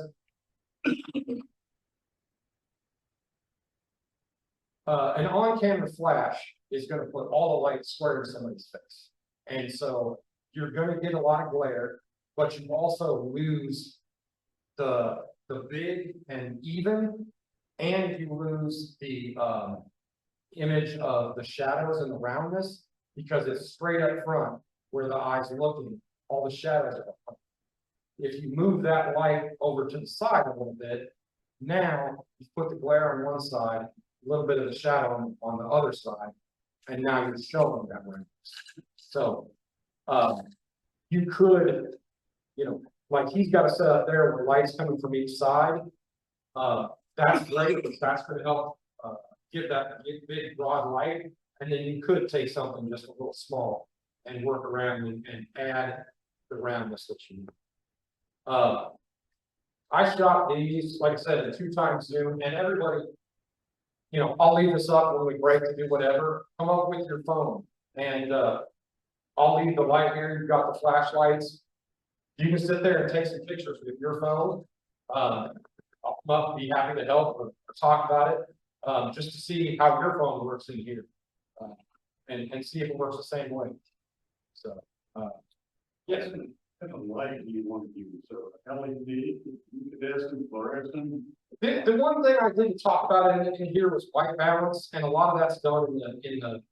an on-camera flash is going to put all the light square in somebody's face. And so you're going to get a lot of glare, but you also lose the big and even, and you lose the image of the shadows and the roundness, because it's straight up front where the eye's looking, all the shadows are up front. If you move that light over to the side a little bit, now you put the glare on one side, a little bit of the shadow on the other side, and now you're showing that roundness. So you could, you know, like he's got a setup there where light's coming from each side. That's great, because that's going to help give that big broad light. And then you could take something just a little small and work around and add the roundness that you need. I shot these, like I said, in 2x zoom, and everybody, you know, I'll leave this up when we break to do whatever. Come up with your phone, and I'll leave the light here. You've got the flashlights. You can sit there and take some pictures with your phone. I'll come up, be happy to help or talk about it, just to see how your phone works in here, and see if it works the same way. So, yes. What kind of light do you want to use? So LED, incandescent, fluorescent? The one thing I didn't talk about in here was white balance, and a lot of that's done in the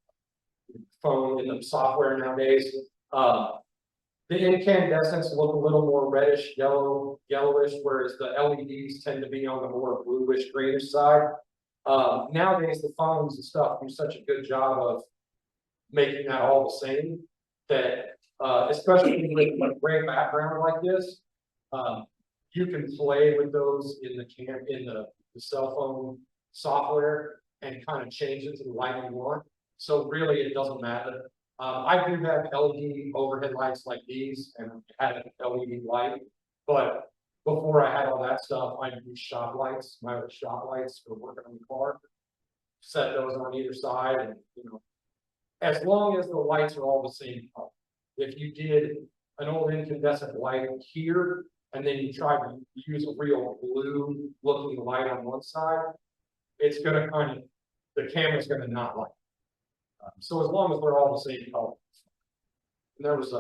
phone, in the software nowadays. The incandescents look a little more reddish, yellowish, whereas the LEDs tend to be on the more bluish, greenish side. Nowadays, the phones and stuff do such a good job of making that all the same that, especially with a gray background like this, you can play with those in the cell phone software and kind of change it to the light you want. So really, it doesn't matter. I do have LED overhead lights like these, and had an LED light, but before I had all that stuff, I used shop lights, my other shop lights for working on the car. Set those on either side, and you know, as long as the lights are all the same color. If you did an old incandescent light here, and then you try to use a real blue looking light on one side, it's gonna the camera's gonna not light. So as long as they're all the same color. And there was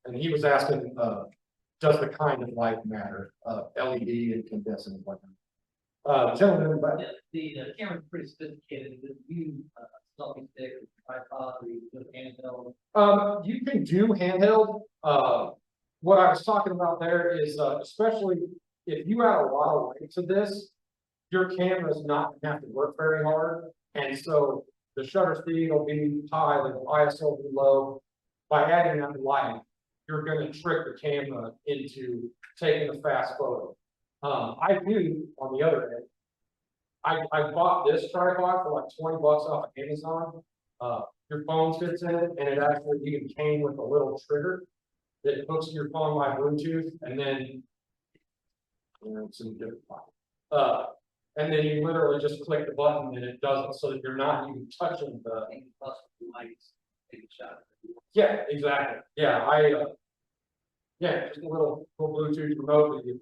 and he was asking, does the kind of light matter? LED, incandescent, whatnot. Gentlemen, but The camera's pretty sophisticated. Do you selfie stick or tripod, or you do handheld? you can do handheld. What I was talking about there is, especially if you add a lot of light to this, your camera is not gonna have to work very hard, and so the shutter speed will be high, the ISO will be low. By adding that light, you're going to trick the camera into taking a fast photo. I do, on the other end, I bought this tripod for like 20 bucks off of Amazon. Your phone fits in it, and it actually even came with a little trigger that hooks to your phone by Bluetooth, and then it's in a different file. And then you literally just click the button and it does it, so that you're not even touching the Lights, take a shot. Yeah, exactly. Yeah, yeah, just a little Bluetooth remote that you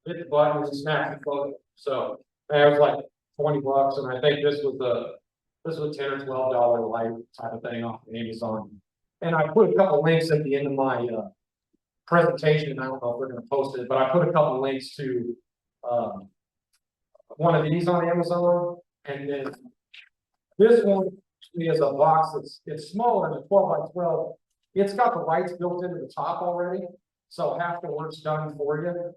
hit the button and snap the photo. So I was like, $20, and I think this was $10 or $12 light type of thing off of Amazon. And I put a couple links at the end of my presentation. I don't know if we're gonna post it, but I put a couple links to one of these on Amazon, and then this one is a box it's smaller than 12 by 12. It's got the lights built into the top already, so half the work's done for you.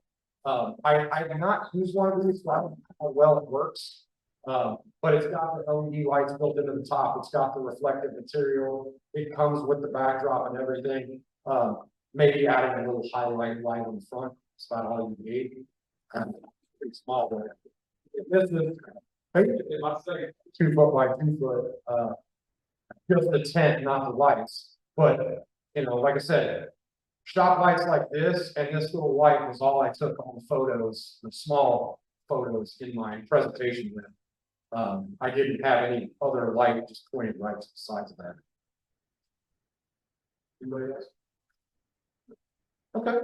I do not use one of these, so I don't know how well it works. But it's got the LED lights built into the top. It's got the reflective material. It comes with the backdrop and everything. Maybe adding a little highlight light on the front. It's about all you need. Pretty small, but this is basically, let's say 2 foot by 2 foot. Just the tent, not the lights. But you know, like I said, shop lights like this and this little light was all I took on the photos, the small photos in my presentation with. I didn't have any other light, just pointed right to the sides of that. Anybody else? Okay.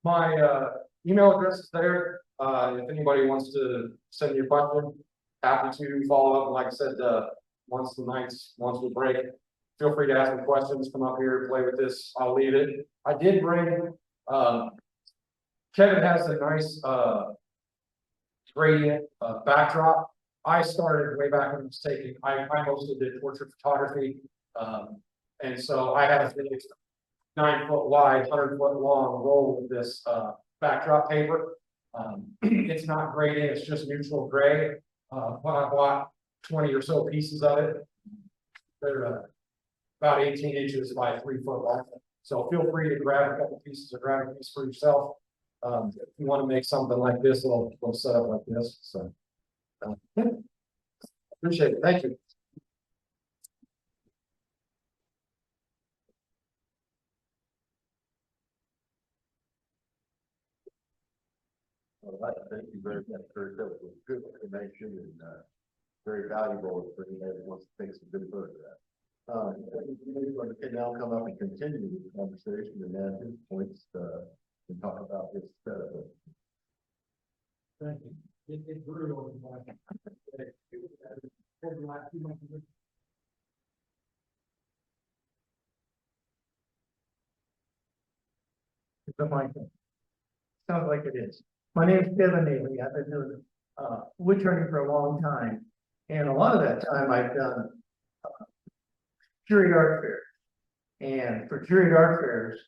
My email address is there. If anybody wants to send me a question, happy to follow up. Like I said, once we break, feel free to ask me questions, come up here, play with this. I'll leave it. I did bring, Kevin has a nice, gradient backdrop. I started way back when I was taking, I mostly did portrait photography. And so I had a 9 foot wide, 100 foot long roll of this backdrop paper. It's not gradient, it's just neutral gray. When I bought 20 or so pieces of it, they're about 18 inches by 3 foot long. So feel free to grab a couple pieces or grab a piece for yourself. If you want to make something like this, it'll set up like this. So appreciate it. Thank you. All right, thank you very much, Kurt. That was good information and very valuable for anybody who wants to take some good photographs. We're going to now come up and continue the conversation and add his points and talk about this. Thank you. It grew over the last few months. It's a mic. Sounds like it is. My name is Kevin Neelley. I've been doing woodturning for a long time. And a lot of that time I've done jury art fairs. And for jury art fairs,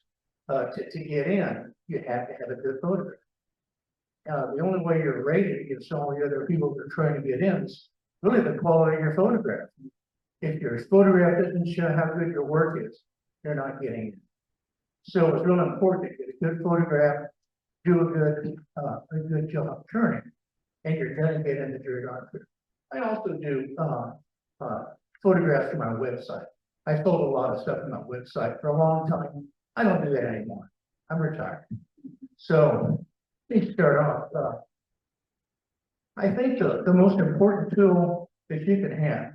to get in, you have to have a good photograph. The only way you're rated against all the other people that are trying to get in is really the quality of your photograph. If your photograph doesn't show how good your work is, you're not getting in. So it's really important to get a good photograph, do a good job turning, and you're going to get into jury art fair. I also do photographs for my website. I sold a lot of stuff on my website for a long time. I don't do that anymore. I'm retired. So let's start off. I think the most important tool that you can have,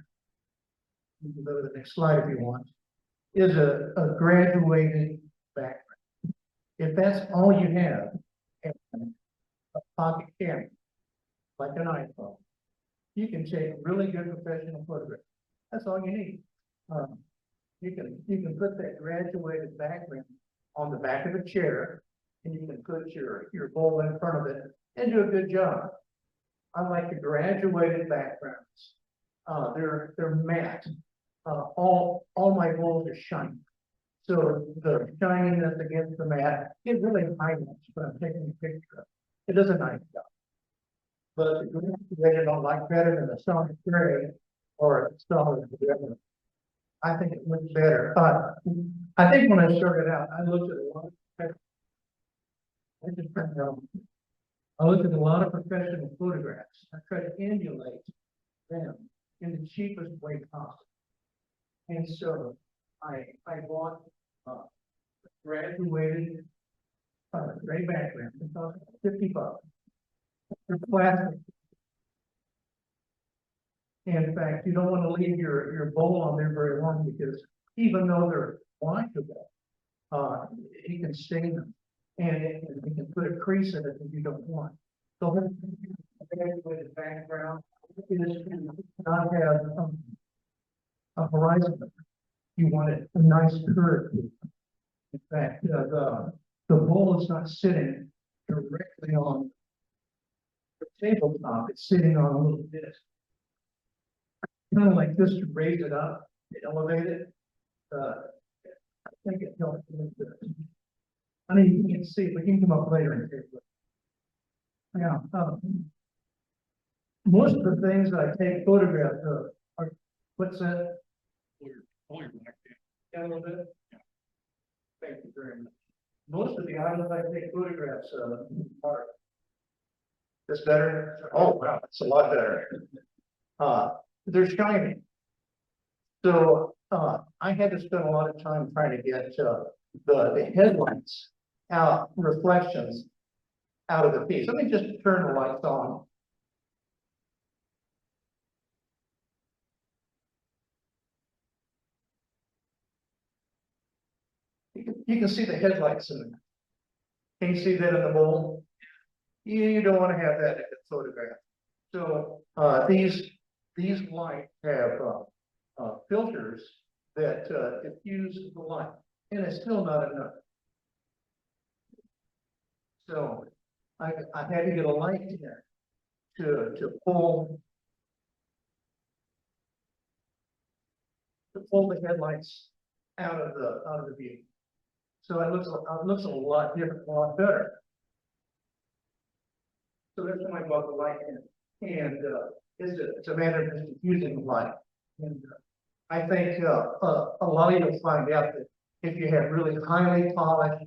you can go to the next slide if you want, is a graduated background. If that's all you have, and a pocket camera, like an iPhone, you can take really good professional photographs. That's all you need. You can put that graduated background on the back of a chair, and you can put your bowl in front of it and do a good job. I like the graduated backgrounds. They're matte. All my bowls are shiny. So the shininess against the matte, it really highlights what I'm taking a picture of. It does a nice job. But the graduated I like better than the solid gray or a solid red. I think it looks better. I think when I started out, I looked at a lot of I looked at a lot of professional photographs. I tried to emulate them in the cheapest way possible. And so I bought graduated gray background. It cost $50. They're plastic. In fact, you don't want to leave your bowl on there very long because even though they're washable, you can stain them, and you can put a crease in it if you don't want. So graduated background is not have a horizon. You want it a nice curve. In fact, the bowl is not sitting directly on the tabletop, it's sitting on a little disc. Kind of like this to raise it up, to elevate it. I think it helps a little bit. I mean, you can see it, but you can come up later and take a look. Yeah, most of the things I take photographs of are, what's that? Pull your back in. Yeah, a little bit? Thank you very much. Most of the items I take photographs of are. This better? Oh, wow, it's a lot better. They're shiny. So, I had to spend a lot of time trying to get, the headlights out, reflections out of the piece. Let me just turn the lights on. You can see the headlights in it. Can you see that in the bowl? You don't want to have that in the photograph. So, these lights have, filters that, diffuse the light, and it's still not enough. So, I had to get a light in there to pull the headlights out of the view. So it looks a lot different, a lot better. So that's when I bought the light in, and it's a matter of just using the light. And I think a lot of you will find out that if you have really highly polished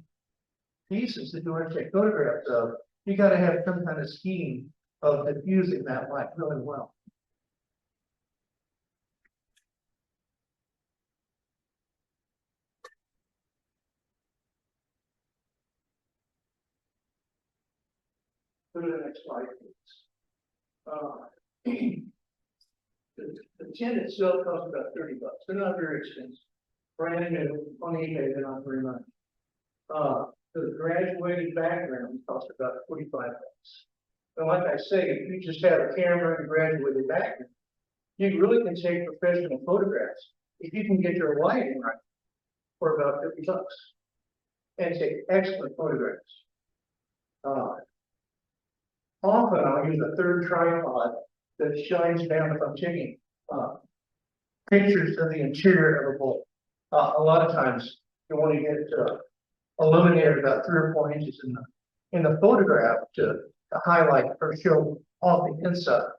pieces that you want to take photographs of, you got to have some kind of scheme of diffusing that light really well. Go to the next slide, please. The tin itself costs about $30. They're not very expensive. Brand new on eBay, they're not very much. The graduated background costs about $45. And like I say, if you just have a camera and a graduated background, you really can take professional photographs. If you can get your lighting right for about $50 and take excellent photographs. Often I'll use a third tripod that shines down if I'm taking pictures of the interior of a bowl. A lot of times you want to get illuminated about 3 or 4 inches in the photograph to highlight or show off the inside.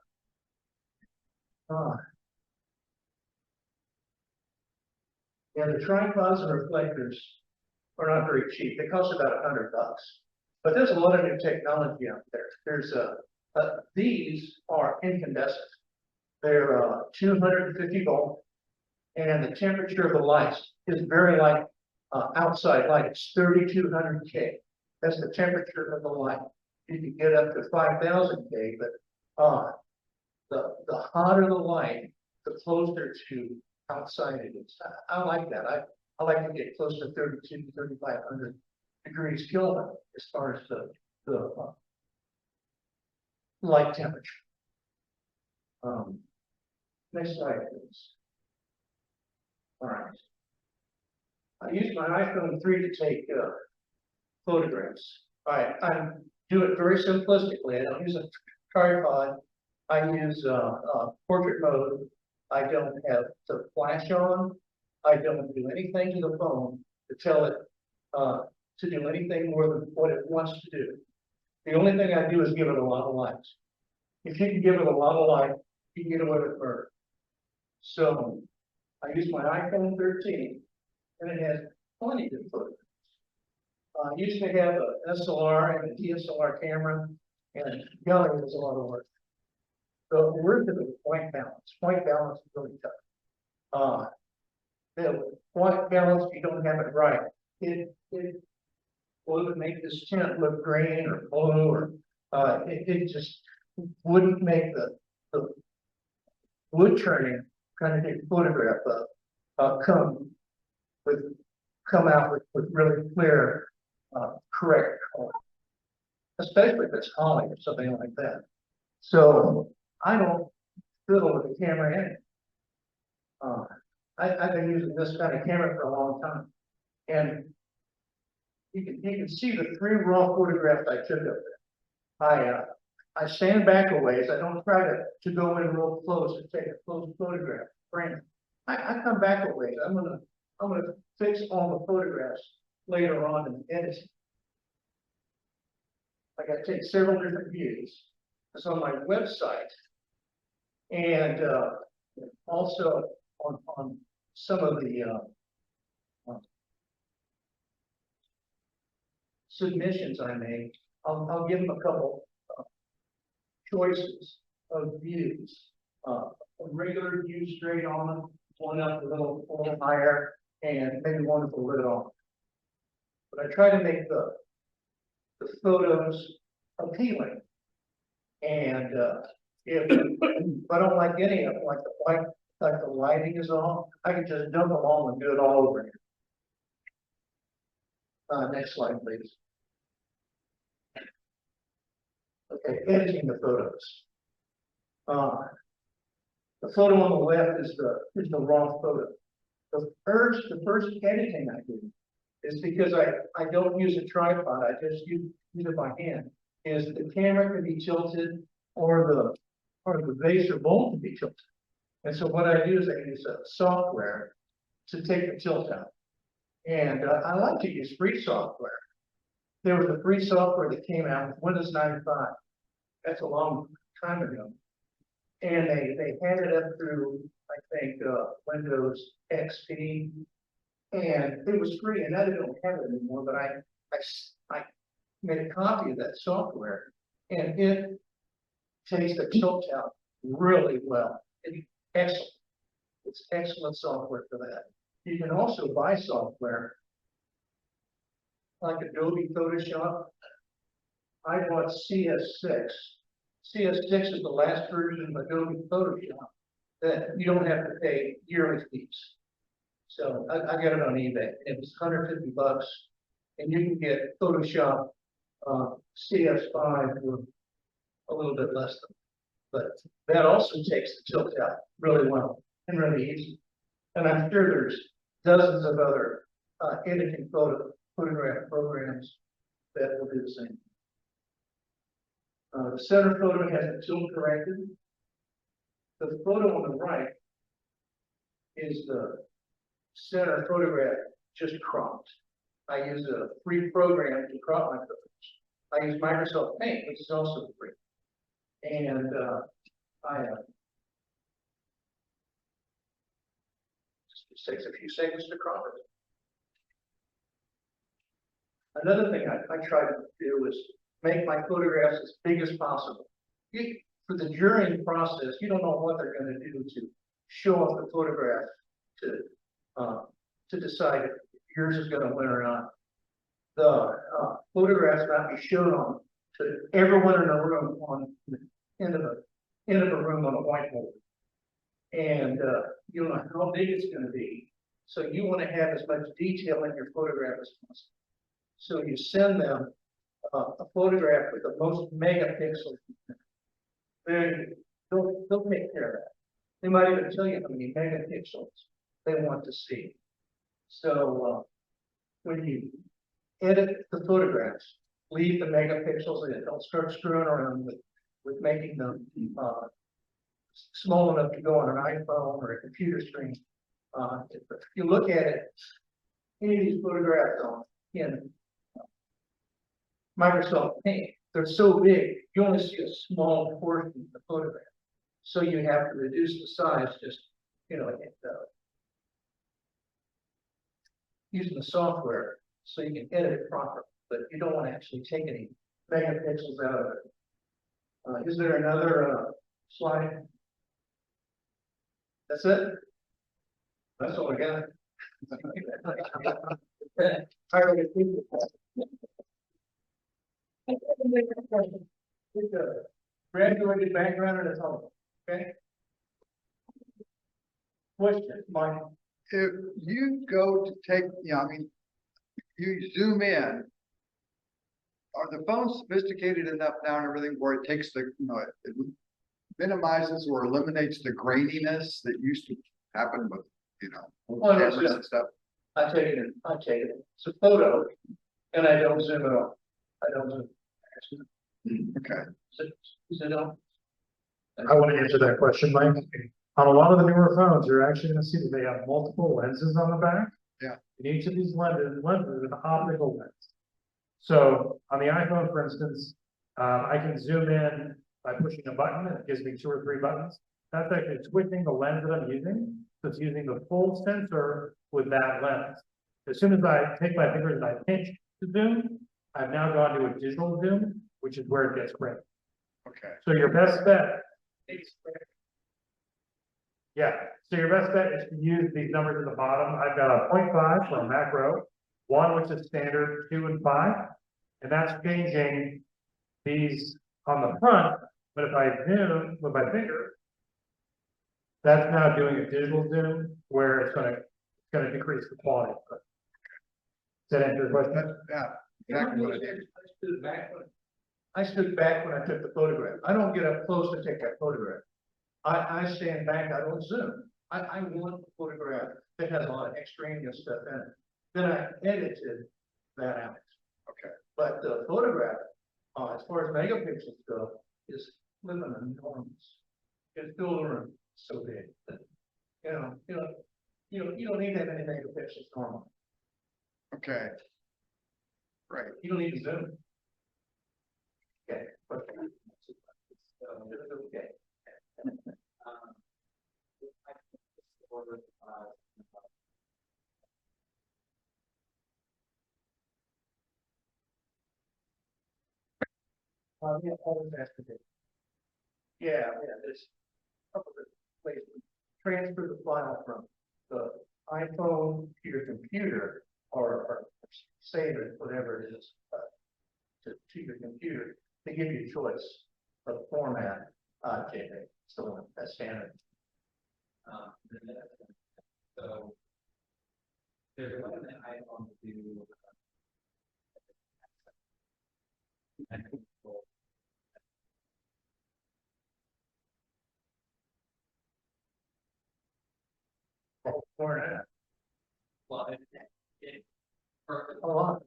And the tripods and reflectors are not very cheap. They cost about $100. But there's a lot of new technology out there. There's these are incandescent. They're 250 volt, and the temperature of the lights is very light. Outside light, it's 3200 K. That's the temperature of the light. You can get up to 5000 K, but the hotter the light, the closer to outside it is. I like that. I like to get close to 32, 3500 degrees Kelvin as far as the light temperature. Next slide, please. All right. I use my iPhone 3 to take photographs. I do it very simplistically. I don't use a tripod. I use portrait mode. I don't have the flash on. I don't do anything to the phone to tell it to do anything more than what it wants to do. The only thing I do is give it a lot of light. If you can give it a lot of light, you can get away with murder. So I use my iPhone 13, and it has plenty of photographs. I used to have a SLR and a DSLR camera, and golly, it was a lot of work. So the word of the white balance. White balance is really tough. The white balance, if you don't have it right, it would make this tint look green or blue, or it just wouldn't make the wood turning kind of take photograph come out with really clear, correct color, especially if it's holly or something like that. So I don't fiddle with the camera in it. I've been using this kind of camera for a long time. And you can see the 3 raw photographs I took of it. I stand back a ways. I don't try to go in real close and take a close photograph, frame it. I come back a ways. I'm gonna fix all the photographs later on in editing. I gotta take several different views. It's on my website. And also on some of the submissions I make, I'll give them a couple choices of views. A regular view straight on, one up a little higher, and maybe one with a lid on. But I try to make the photos appealing. And if I don't like any of them, like the lighting is off, I can just dump them all and do it all over again. Next slide, please. Okay, editing the photos. The photo on the left is the raw photo. The first editing I do is because I don't use a tripod, I just use it by hand. Is the camera can be tilted or the base or bowl can be tilted. And so what I do is I use a software to take the tilt out. And I like to use free software. There was a free software that came out with Windows 95. That's a long time ago. And they had it up through, I think, Windows XP. And it was free, and I don't have it anymore, but I made a copy of that software, and it takes the tilt out really well. It's excellent. It's excellent software for that. You can also buy software like Adobe Photoshop. I bought CS6. CS6 is the last version of Adobe Photoshop that you don't have to pay yearly fees. So I got it on eBay. It was $150, and you can get Photoshop CS5 for a little bit less than. But that also takes the tilt out really well and really easy. And I'm sure there's dozens of other editing photograph programs that will do the same. The center photo has the tilt corrected. The photo on the right is the center photograph just cropped. I use a free program to crop my photos. I use Microsoft Paint, which is also free. And just takes a few seconds to crop it. Another thing I try to do is make my photographs as big as possible. For the jurying process, you don't know what they're going to do to show off the photograph to decide if yours is going to win or not. The photographs not be shown on to everyone in the room on the end of the room on a whiteboard. And you don't know how big it's going to be. So you want to have as much detail in your photograph as possible. So you send them a photograph with the most megapixels. They'll take care of that. They might even tell you how many megapixels they want to see. So when you edit the photographs, leave the megapixels in. Don't start screwing around with making them small enough to go on an iPhone or a computer screen. If you look at it, any of these photographs in Microsoft Paint, they're so big, you only see a small portion of the photograph. So you have to reduce the size just, using the software so you can edit it properly, but you don't want to actually take any megapixels out of it. Is there another slide? That's it? That's all I got. I already think it's a graduated background and a home, okay? Question, Mike? If you go to take, you zoom in are the phones sophisticated enough now and everything where it takes the, you know, it minimizes or eliminates the graininess that used to happen with, you know, Well, no, cameras yeah. and stuff? I take it, it's a photo, and I don't zoom it on, I don't zoom. Okay, Is it on? I want to answer that question, Mike. On a lot of the newer phones, you're actually gonna see that they have multiple lenses on the back. Yeah. And each of these lenses is an optical lens. So on the iPhone, for instance, I can zoom in by pushing a button, and it gives me 2 or 3 buttons. That's actually switching the lens that I'm using, so it's using the full sensor with that lens. As soon as I take my fingers and I pinch to zoom, I've now gone to a digital zoom, which is where it gets great. okay. So your best bet. Yeah, so your best bet is to use these numbers at the bottom. I've got a 0.5 for a macro, 1 which is standard, 2 and 5. And that's changing these on the front, but if I zoom with my finger, that's now doing a digital zoom where it's gonna decrease the quality. Does that answer your question? Yeah, exactly what I did. I stood back when I took the photograph. I don't get up close to take that photograph. I stand back, I don't zoom. I want a photograph that has a lot of extraneous stuff in it. Then I edited that out. Okay. But the photograph, as far as megapixels go, is living enormous. It's still a room so big. That, you don't need that many megapixels normally. Okay. Right. You don't need to zoom. Okay, but okay. Yeah, always has to be. Yeah, there's a couple of ways to transfer the file from the iPhone to your computer or save it, whatever it is, to your computer. They give you a choice of format, JPEG, so that's standard. So there's one that iPhone to do. Format. Well, for a lot.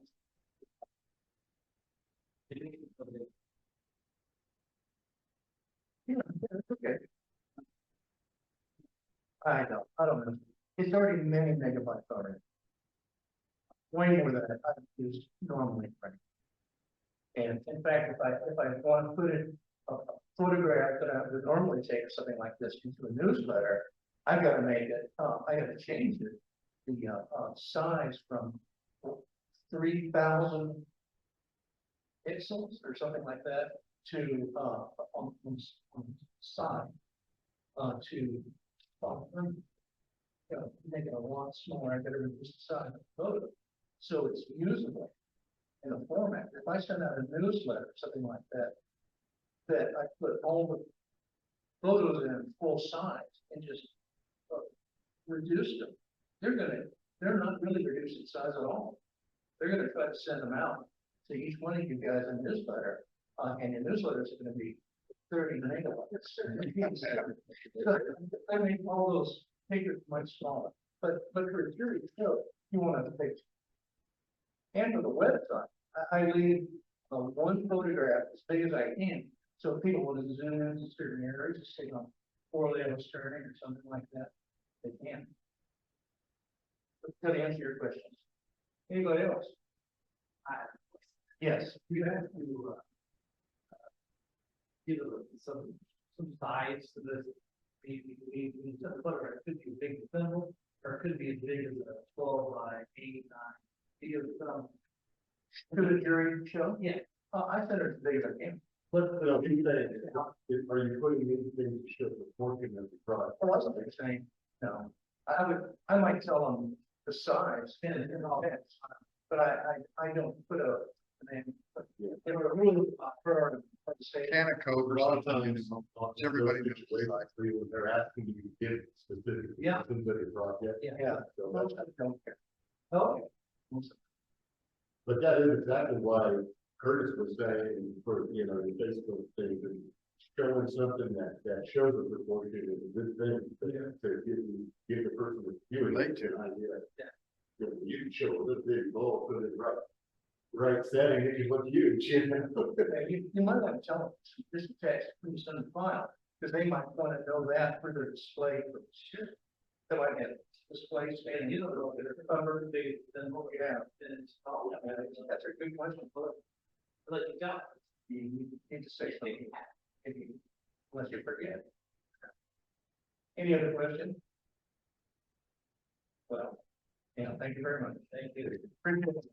Yeah, that's okay. I don't know. It's already many megabytes already. Way more than I use normally. And in fact, if I want to put in a photograph that I would normally take or something like this into a newsletter, I've got to make it, I got to change it, the size from 3,000 pixels or something like that to on side to make it a lot smaller. I got to reduce the size of the photo so it's usable in a format. If I send out a newsletter or something like that, that I put all the photos in full size and just reduce them, they're not really reducing size at all. They're gonna try to send them out to each one of you guys in a newsletter, and your newsletter is gonna be 30 megabytes. I make all those pictures much smaller, but for a jury show, you want to take. And for the website, I leave one photograph as big as I can, so if people want to zoom into certain areas, just say on Orlando Sterling or something like that, they can. But to answer your questions, anybody else? Yes, You have to give some size to this. The photograph could be a big symbol, or it could be as big as a 12 by 8, 9. To the jury show? Yeah. I said it's as big as I can. But, you say, are you putting anything to show the working of the product? Well, that's what they're saying. No, I might tell them the size and all that, but I don't put a, a rule for the state. Can of code or A lot of something. times, Everybody those situations, they're asking you to give specific. Yeah. Specific project. Yeah. So Most of them don't care. Okay. But that is exactly why Curtis was saying, for, you know, the Facebook thing, and showing something that shows a proportion is a good thing, to give the person that's viewing Relate to. an idea. You know, you can show this big ball, put it right setting, it can look huge, you know? You might want to tell them, this text, please send a file, because they might want to know that for their display for sure. So I get display stand, you don't know, if they're covered, then what we have, and it's, oh, yeah, that's a good question, but. Let you go. You need to say something, unless you forget. Any other questions? Well, yeah, thank you very much. Thank you. Appreciate it.